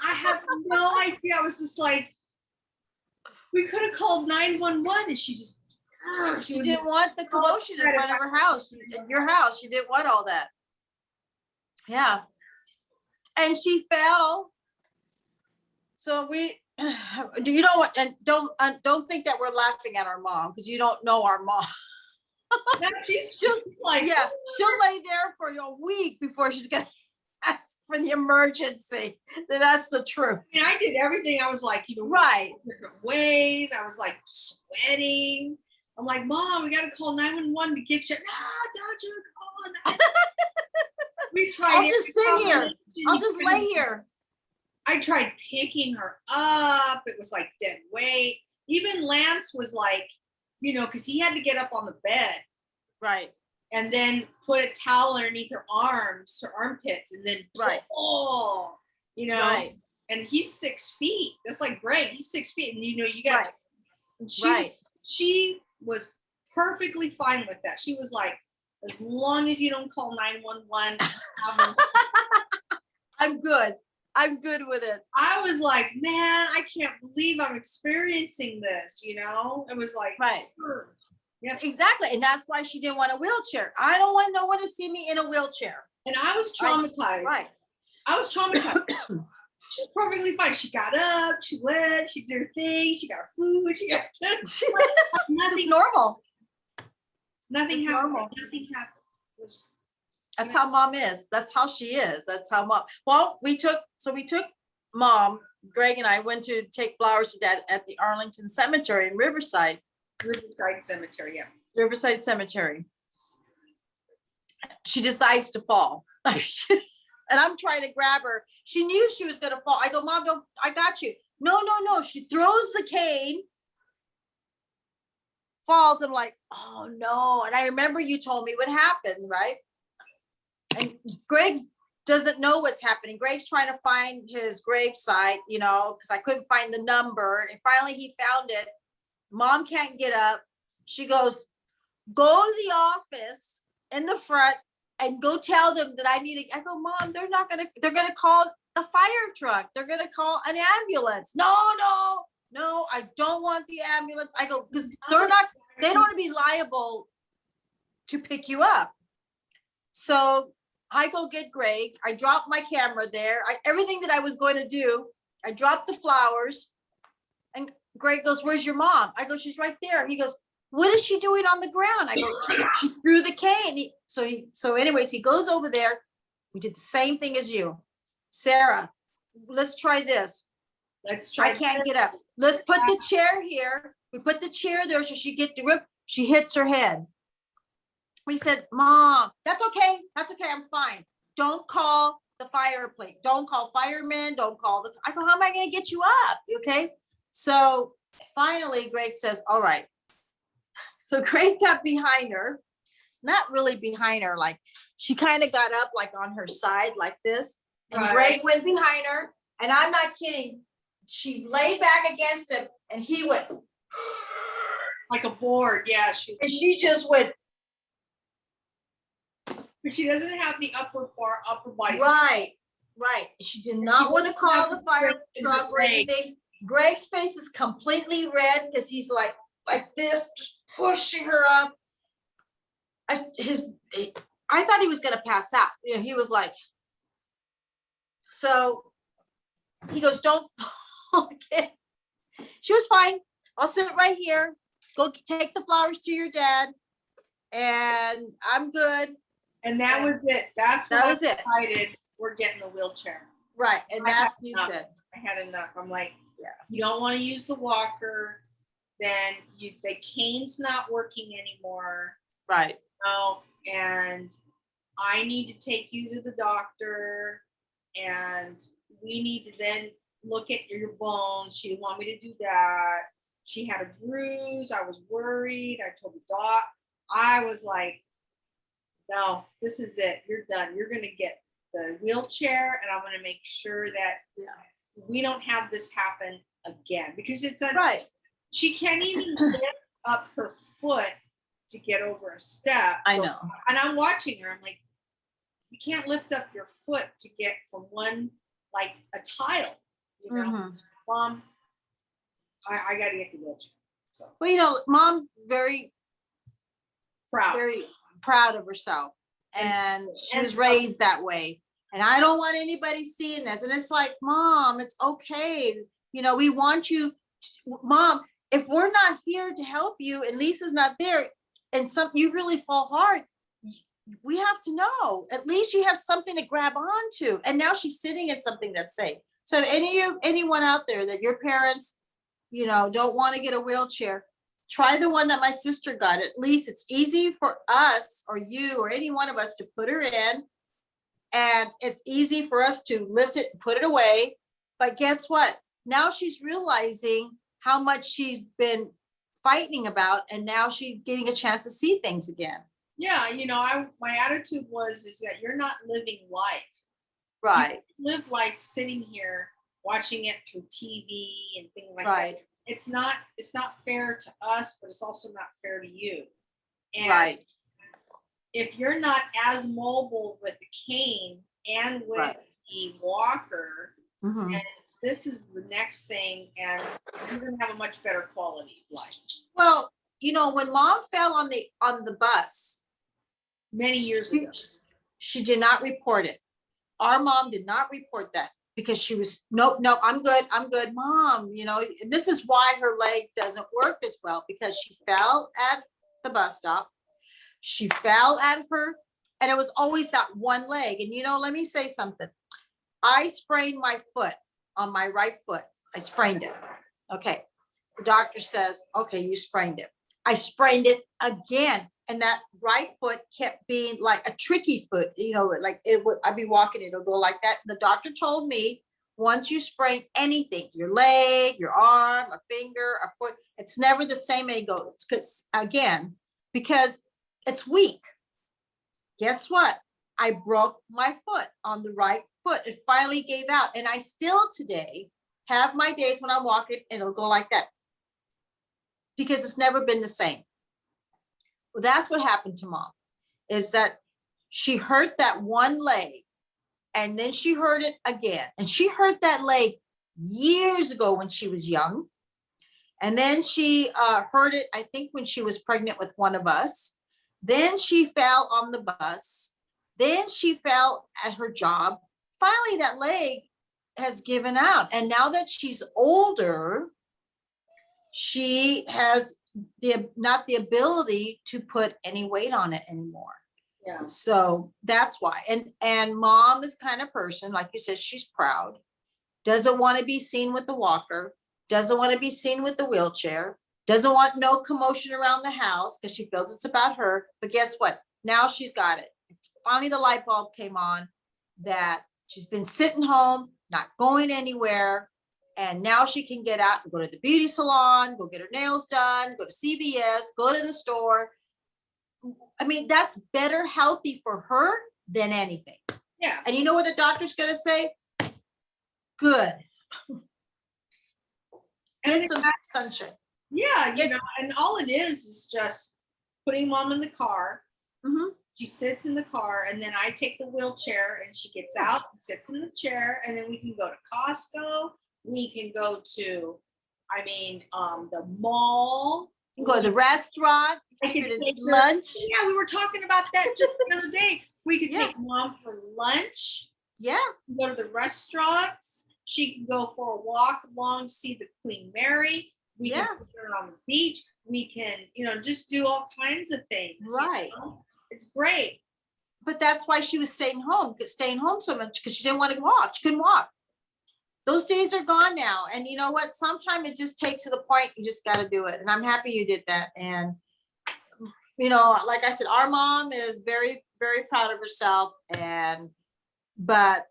I have no idea. I was just like, we could have called 911 and she just, She didn't want the commotion in front of her house, in your house. She didn't want all that. Yeah. And she fell. So do you know what? And don't think that we're laughing at our mom because you don't know our mom. She'll like, yeah, she'll lay there for a week before she's gonna ask for the emergency. That's the truth. And I did everything. I was like, right, different ways. I was like sweating. I'm like, Mom, we gotta call 911 to get you. No, don't you call. We tried. I'll just sit here. I'll just lay here. I tried picking her up. It was like dead weight. Even Lance was like, because he had to get up on the bed. Right. And then put a towel underneath her arms, her armpits, and then pull, Right. And he's 6 feet. That's like Greg. He's 6 feet. And you got Right. She was perfectly fine with that. She was like, as long as you don't call 911. I'm good. I'm good with it. I was like, man, I can't believe I'm experiencing this, It was like, right. Yeah, exactly. And that's why she didn't want a wheelchair. I don't want no one to see me in a wheelchair. And I was traumatized. Right. I was traumatized. She's perfectly fine. She got up, she went, she did her thing, she got her food, she got nothing normal. Nothing happened. Normal. Nothing happened. That's how mom is. That's how she is. That's how mom. Well, we took mom, Greg and I went to take flowers to dad at the Arlington Cemetery in Riverside. Riverside Cemetery, yeah. Riverside Cemetery. She decides to fall. And I'm trying to grab her. She knew she was going to fall. I go, Mom, don't, I got you. No. She throws the cane, falls. I'm like, oh no. And I remember you told me what happens, right? And Greg doesn't know what's happening. Greg's trying to find his gravesite, because I couldn't find the number. And finally he found it. Mom can't get up. She goes, go to the office in the front and go tell them that I need to. I go, Mom, they're going to call a fire truck. They're going to call an ambulance. No, I don't want the ambulance. I go, because they don't want to be liable to pick you up. So I go get Greg. I drop my camera there. Everything that I was going to do, I dropped the flowers. And Greg goes, where's your mom? I go, she's right there. He goes, what is she doing on the ground? I go, she threw the cane. So anyways, he goes over there. We did the same thing as you. Sarah, let's try this. I can't get up. Let's put the chair here. We put the chair there so she get to rip. She hits her head. We said, Mom, that's okay. That's okay. I'm fine. Don't call the fireplace. Don't call firemen. Don't call I go, how am I going to get you up? Okay. So finally, Greg says, all right. So Greg got behind her, not really behind her. Like she kind of got up like on her side like this. And Greg went behind her. And I'm not kidding. She laid back against him and he went like a board. Yeah. And she just went. But she doesn't have the upper body. Right. She did not want to call the fire truck or anything. Greg's face is completely red because he's like this, just pushing her up. I thought he was going to pass out. He was like, so he goes, don't fall again. She was fine. I'll sit right here. Go take the flowers to your dad. And I'm good. And that was it. That was it. Decided we're getting the wheelchair. Right. And that's you said. I had enough. I'm like, you don't want to use the walker, then the cane's not working anymore. Right. And I need to take you to the doctor and we need to then look at your bones. She didn't want me to do that. She had a bruise. I was worried. I told the doc. I was like, no, this is it. You're done. You're going to get the wheelchair and I'm going to make sure that we don't have this happen again because it's right. She can't even lift up her foot to get over a step. I know. And I'm watching her. I'm like, you can't lift up your foot to get from one, like a tile, Mom, I got to get the wheelchair. So. Well, Mom's very proud of herself. And she was raised that way. And I don't want anybody seeing this. And it's like, Mom, it's okay. We want you, Mom, if we're not here to help you and Lisa's not there and you really fall hard, we have to know. At least you have something to grab onto. And now she's sitting in something that's safe. So anyone out there that your parents, don't want to get a wheelchair, try the one that my sister got. At least it's easy for us or you or any one of us to put her in. And it's easy for us to lift it and put it away. But guess what? Now she's realizing how much she's been fighting about, and now she's getting a chance to see things again. Yeah, my attitude is that you're not living life. Right. You live life sitting here watching it through TV and things like Right. that. It's not fair to us, but it's also not fair to you. And Right. if you're not as mobile with the cane and with Right. the walker, Mhm. and this is the next thing, and you're gonna have a much better quality of life. Well, when mom fell on the bus Many years ago. she did not report it. Our mom did not report that because she was, nope, I'm good, mom. This is why her leg doesn't work as well, because she fell at the bus stop. She fell at her, and it was always that one leg. And let me say something. I sprained my foot on my right foot. I sprained it. Okay. The doctor says, okay, you sprained it. I sprained it again. And that right foot kept being like a tricky foot, like I'd be walking, it'll go like that. And the doctor told me, once you sprain anything, your leg, your arm, a finger, a foot, it's never the same. And it goes, because it's weak. Guess what? I broke my foot on the right foot. It finally gave out. And I still today have my days when I'm walking and it'll go like that, because it's never been the same. Well, that's what happened to mom, is that she hurt that one leg, and then she hurt it again. And she hurt that leg years ago when she was young. And then she hurt it, I think, when she was pregnant with one of us. Then she fell on the bus. Then she fell at her job. Finally, that leg has given out. And now that she's older, she has not the ability to put any weight on it anymore. Yeah. So that's why. And mom is kind of person, like you said, she's proud, doesn't want to be seen with the walker, doesn't want to be seen with the wheelchair, doesn't want no commotion around the house because she feels it's about her. But guess what? Now she's got it. Finally, the light bulb came on that she's been sitting home, not going anywhere. And now she can get out and go to the beauty salon, go get her nails done, go to CVS, go to the store. I mean, that's better healthy for her than anything. Yeah. And you know what the doctor's going to say? Good. Get some sunshine. Yeah, and all it is just putting mom in the car. Mm-hmm. She sits in the car, and then I take the wheelchair, and she gets out and sits in the chair, and then we can go to Costco. We can go to, the mall. You can go to the restaurant. Take her to lunch. Yeah, we were talking about that just the other day. We could take mom for lunch. Yeah. Go to the restaurants. She can go for a walk along, see the Queen Mary. We can put her on the beach. We can, just do all kinds of things. Right. It's great. But that's why she was staying home so much, because she didn't want to walk. She couldn't walk. Those days are gone now. And you know what? Sometimes it just takes to the point you just got to do it. And I'm happy you did that. And, like I said, our mom is very, very proud of herself. But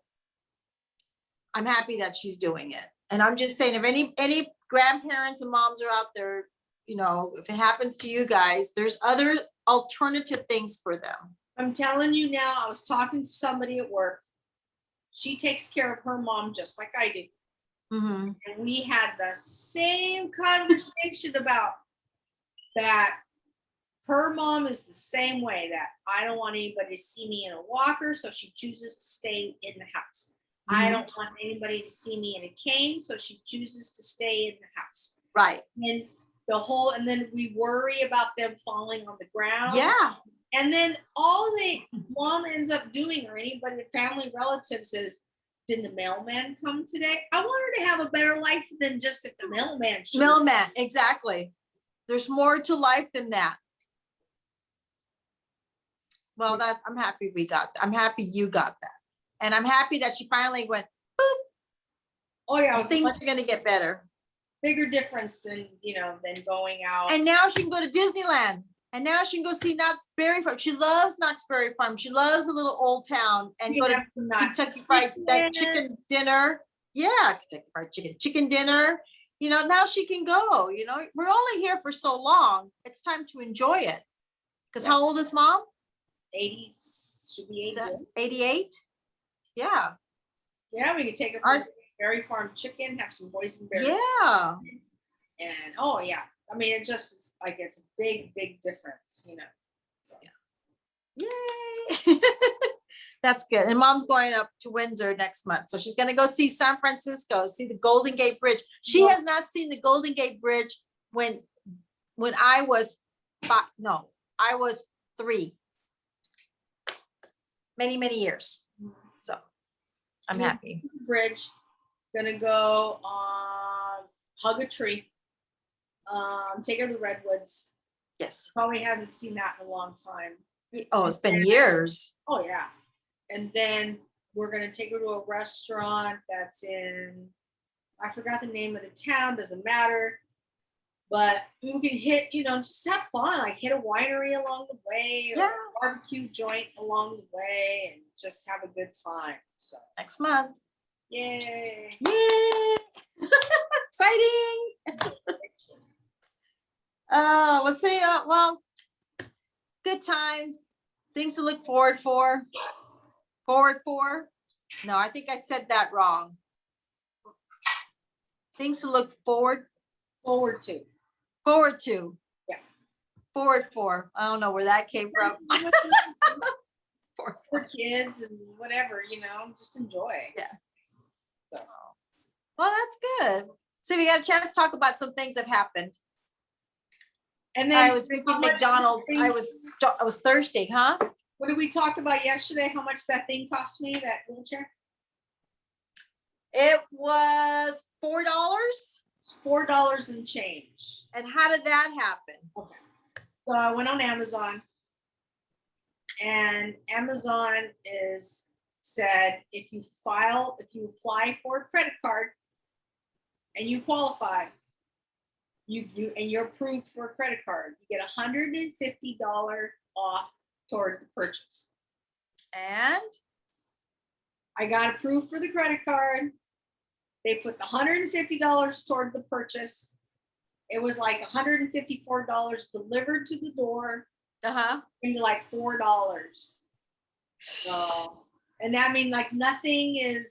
I'm happy that she's doing it. And I'm just saying, if any grandparents and moms are out there, if it happens to you guys, there's other alternative things for them. I'm telling you now, I was talking to somebody at work. She takes care of her mom just like I do. Mm-hmm. And we had the same conversation about that. Her mom is the same way, that I don't want anybody to see me in a walker, so she chooses to stay in the house. Mm-hmm. I don't want anybody to see me in a cane, so she chooses to stay in the house. Right. And then we worry about them falling on the ground. Yeah. And then all the mom ends up doing, or anybody, family relatives, is, did the mailman come today? I want her to have a better life than just if the mailman showed. Mailman, exactly. There's more to life than that. Well, I'm happy I'm happy you got that. And I'm happy that she finally went, boop. Oh yeah. Things are going to get better. Bigger difference than going out. And now she can go to Disneyland. And now she can go see Knott's Berry Farm. She loves Knott's Berry Farm. She loves the little old town, and go to Kentucky Fried that chicken dinner. Yeah, take her chicken dinner. Now she can go. We're only here for so long. It's time to enjoy it. Because how old is mom? 80, should be 80. 88. Yeah. Yeah, we could take her for berry farm chicken, have some boysenberry. Yeah. And oh yeah, I mean it just is like it's a big difference, So. Yay. That's good. And mom's going up to Windsor next month. So she's going to go see San Francisco, see the Golden Gate Bridge. She has not seen the Golden Gate Bridge when I was I was 3. Many years. So I'm happy. Bridge, gonna go hug a tree. Take her to the redwoods. Yes. Probably hasn't seen that in a long time. Oh, it's been years. Oh yeah. And then we're gonna take her to a restaurant that's in, I forgot the name of the town, doesn't matter. But we can hit, just have fun, like hit a winery along the way, or a barbecue joint along the way, and just have a good time. So next month. Yay. Yay. Exciting. We'll see. Well, good times, things to look forward for. No, I think I said that wrong. Things to look forward to. Yeah. Forward for. I don't know where that came from. For kids and whatever, just enjoy. Yeah. So. Well, that's good. So we got a chance to talk about some things that happened. And then I was drinking McDonald's. I was thirsty, huh? What did we talk about yesterday? How much that thing cost me, that wheelchair? It was $4. It's $4 and change. And how did that happen? Okay. So I went on Amazon, and Amazon said if you apply for a credit card and you qualify, and you're approved for a credit card, you get $150 off towards the purchase. And I got approved for the credit card. They put the $150 toward the purchase. It was like $154 delivered to the door. Into like $4. So, and that means like nothing.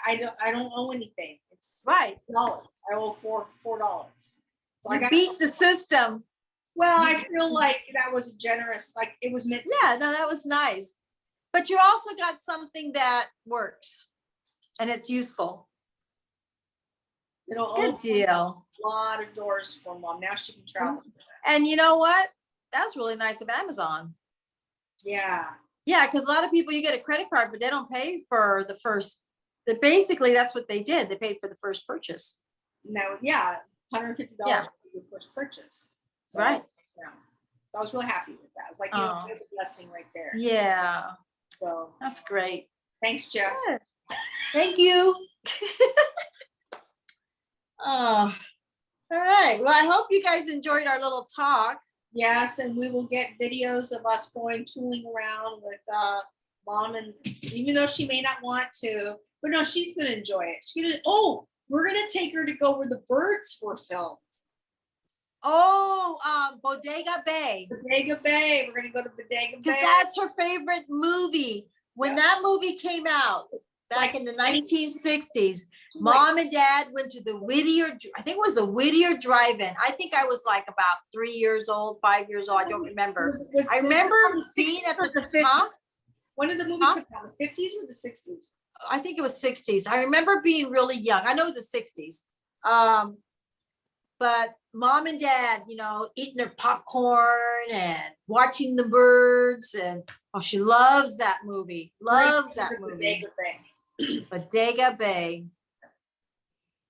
I don't owe anything. It's right. $4. I owe $4. So you beat the system. Well, I feel like that was generous. Like it was meant to. Yeah, no, that was nice. But you also got something that works and it's useful. Good deal. A lot of doors for mom. Now she can travel. And you know what? That's really nice of Amazon. Yeah. Yeah, because a lot of people, you get a credit card, but they don't pay for the first. Basically, that's what they did. They paid for the first purchase. No, yeah, $150 for the first purchase. So, right. Yeah. So I was really happy with that. I was like, there's a blessing right there. Yeah. So that's great. Thanks, Jeff. Good. Thank you. Oh, all right. Well, I hope you guys enjoyed our little talk. Yes, and we will get videos of us tooling around with mom, and even though she may not want to, but no, she's gonna enjoy it. We're gonna take her to go where the birds were filmed. Oh, Bodega Bay. Bodega Bay. We're gonna go to Bodega Bay. Because that's her favorite movie. When that movie came out back in the 1960s, Mom and Dad went to the Whittier, I think it was the Whittier Drive-In. I think I was like about 3 years old, 5 years old. I don't remember. I remember seeing at the 50s. When did the movie come out? The 50s or the 60s? I think it was 60s. I remember being really young. I know it was the 60s. But Mom and Dad, eating their popcorn and watching the birds, and she loves that movie. Loves that movie. Bodega Bay.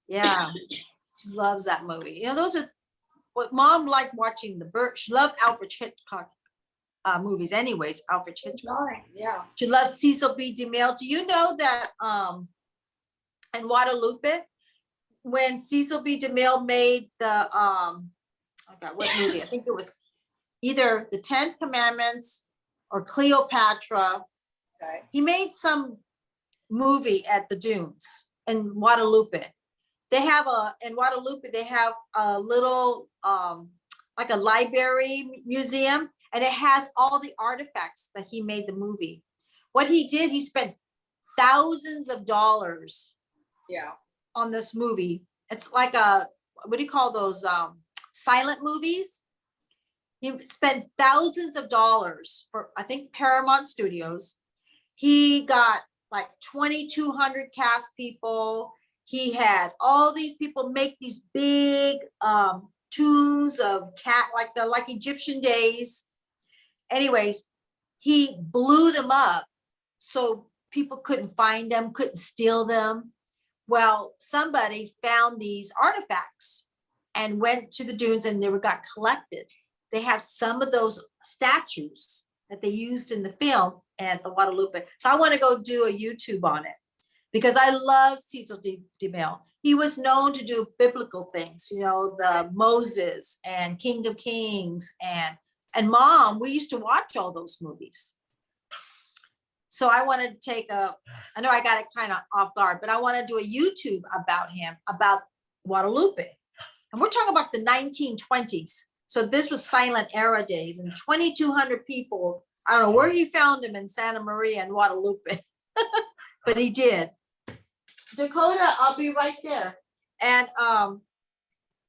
Yeah, she loves that movie. Those are what Mom liked watching the birds. She loved Alfred Hitchcock movies, anyways. Alfred Hitchcock. Yeah. She loves Cecil B. DeMille. Do you know that in Guadalupe, when Cecil B. DeMille made the what movie? I think it was either the 10 Commandments or Cleopatra. Okay. He made some movie at the dunes, in Guadalupe. In Guadalupe, they have a little, like a library museum, and it has all the artifacts that he made the movie. What he did, he spent thousands of dollars on this movie. It's like what do you call those, silent movies? He spent thousands of dollars for, I think, Paramount Studios. He got like 2,200 cast people. He had all these people make these big tombs of like Egyptian days. Anyways, he blew them up so people couldn't find them, couldn't steal them. Well, somebody found these artifacts and went to the dunes, and they got collected. They have some of those statues that they used in the film at the Guadalupe. So I want to go do a YouTube on it because I love Cecil DeMille. He was known to do biblical things, you know, the Moses and King of Kings and Mom. We used to watch all those movies. So I want to take I know I got it kind of off guard, but I want to do a YouTube about him, about Guadalupe. And we're talking about the 1920s. So this was silent era days, and 2,200 people. I don't know where he found them in Santa Maria and Guadalupe, but he did. Dakota, I'll be right there. And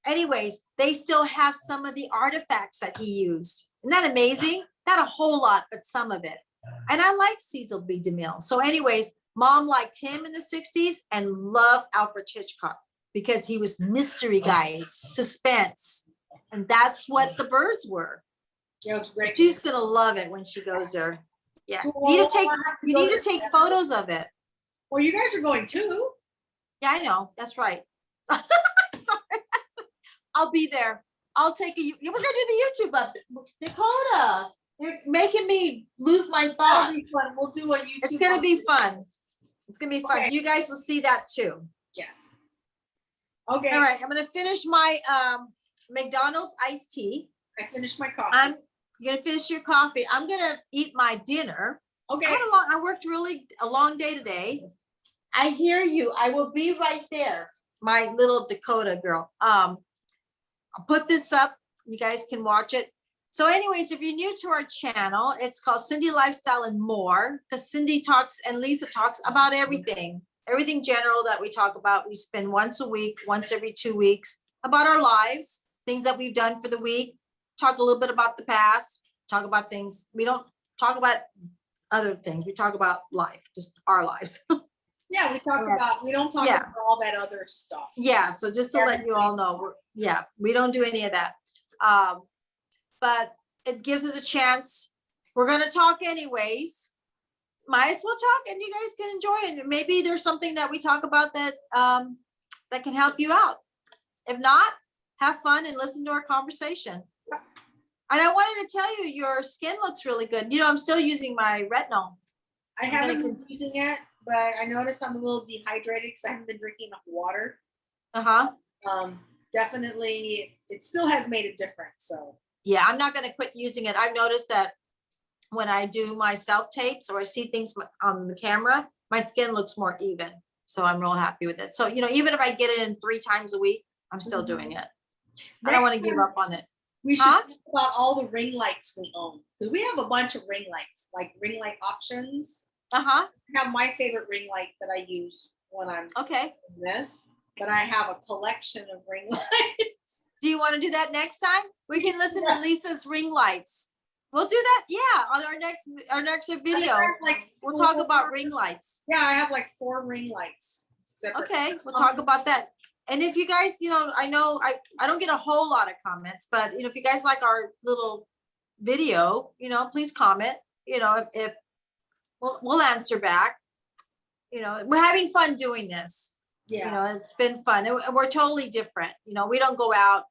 anyways, they still have some of the artifacts that he used. Isn't that amazing? Not a whole lot, but some of it. And I like Cecil B. DeMille. So anyways, Mom liked him in the 60s and loved Alfred Hitchcock because he was mystery guy, suspense. And that's what the birds were. Yeah, it was great. She's gonna love it when she goes there. Yeah, you need to take photos of it. Well, you guys are going too. Yeah, I know. That's right. Sorry. I'll be there. I'll take we're gonna do the YouTube up. Dakota, you're making me lose my thought. That'll be fun. We'll do a YouTube. It's gonna be fun. It's gonna be fun. Okay. You guys will see that too. Yes. Okay. All right. I'm gonna finish my McDonald's iced tea. I finished my coffee. You're gonna finish your coffee. I'm gonna eat my dinner. Okay. I worked really a long day today. I hear you. I will be right there. My little Dakota girl. I'll put this up. You guys can watch it. So anyways, if you're new to our channel, it's called Cindy Lifestyle and More, because Cindy talks and Lisa talks about everything general that we talk about. We spend once a week, once every 2 weeks, about our lives, things that we've done for the week, talk a little bit about the past, talk about things. We don't talk about other things. We talk about life, just our lives. Yeah, we don't talk about all that other stuff. Yeah, so just to let you all know, we don't do any of that. But it gives us a chance. We're gonna talk anyways. Might as well talk, and you guys can enjoy it. Maybe there's something that we talk about that that can help you out. If not, have fun and listen to our conversation. And I wanted to tell you, your skin looks really good. You know, I'm still using my retinol. I haven't been using it, but I noticed I'm a little dehydrated because I haven't been drinking enough water. Definitely, it still has made a difference. So yeah, I'm not going to quit using it. I've noticed that when I do my self tapes or I see things on the camera, my skin looks more even. So I'm real happy with it. So, you know, even if I get it in 3 times a week, I'm still doing it. I don't want to give up on it. We should talk about all the ring lights we own. Because we have a bunch of ring lights, like ring light options. I have my favorite ring light that I use when I'm doing this, but I have a collection of ring lights. Do you want to do that next time? We can listen to Lisa's ring lights. We'll do that. Yeah, on our next video. We'll talk about ring lights. Yeah, I have like 4 ring lights. Okay, we'll talk about that. And if you guys, you know I don't get a whole lot of comments, but you know, if you guys like our little video, you know, please comment. You know, if we'll answer back. You know, we're having fun doing this. Yeah. You know, it's been fun. And we're totally different. You know, we don't go out.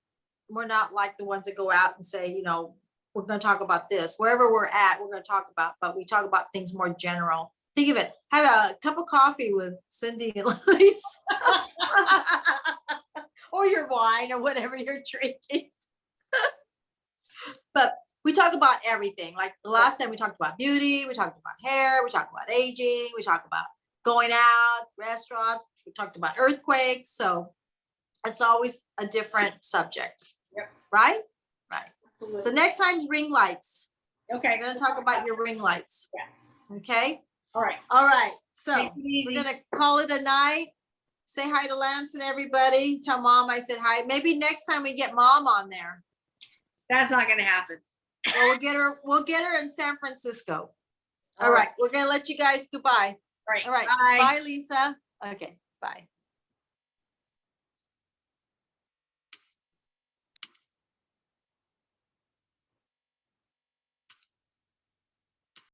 We're not like the ones that go out and say, you know, we're going to talk about this. Wherever we're at, we're going to talk about, but we talk about things more general. Think of it. Have a cup of coffee with Cindy and Lisa. Or your wine or whatever you're drinking. But we talk about everything. Like the last time we talked about beauty, we talked about hair, we talked about aging, we talked about going out, restaurants. We talked about earthquakes. So it's always a different subject. Yep. Right? Right. Absolutely. So next time's ring lights. Okay. We're going to talk about your ring lights. Yes. Okay. All right. All right. So Take it easy. we're going to call it a night. Say hi to Lance and everybody. Tell mom I said hi. Maybe next time we get mom on there. That's not going to happen. Well, we'll get her in San Francisco. All right. We're going to let you guys goodbye. All right. All right. Bye. Bye, Lisa. Okay. Bye.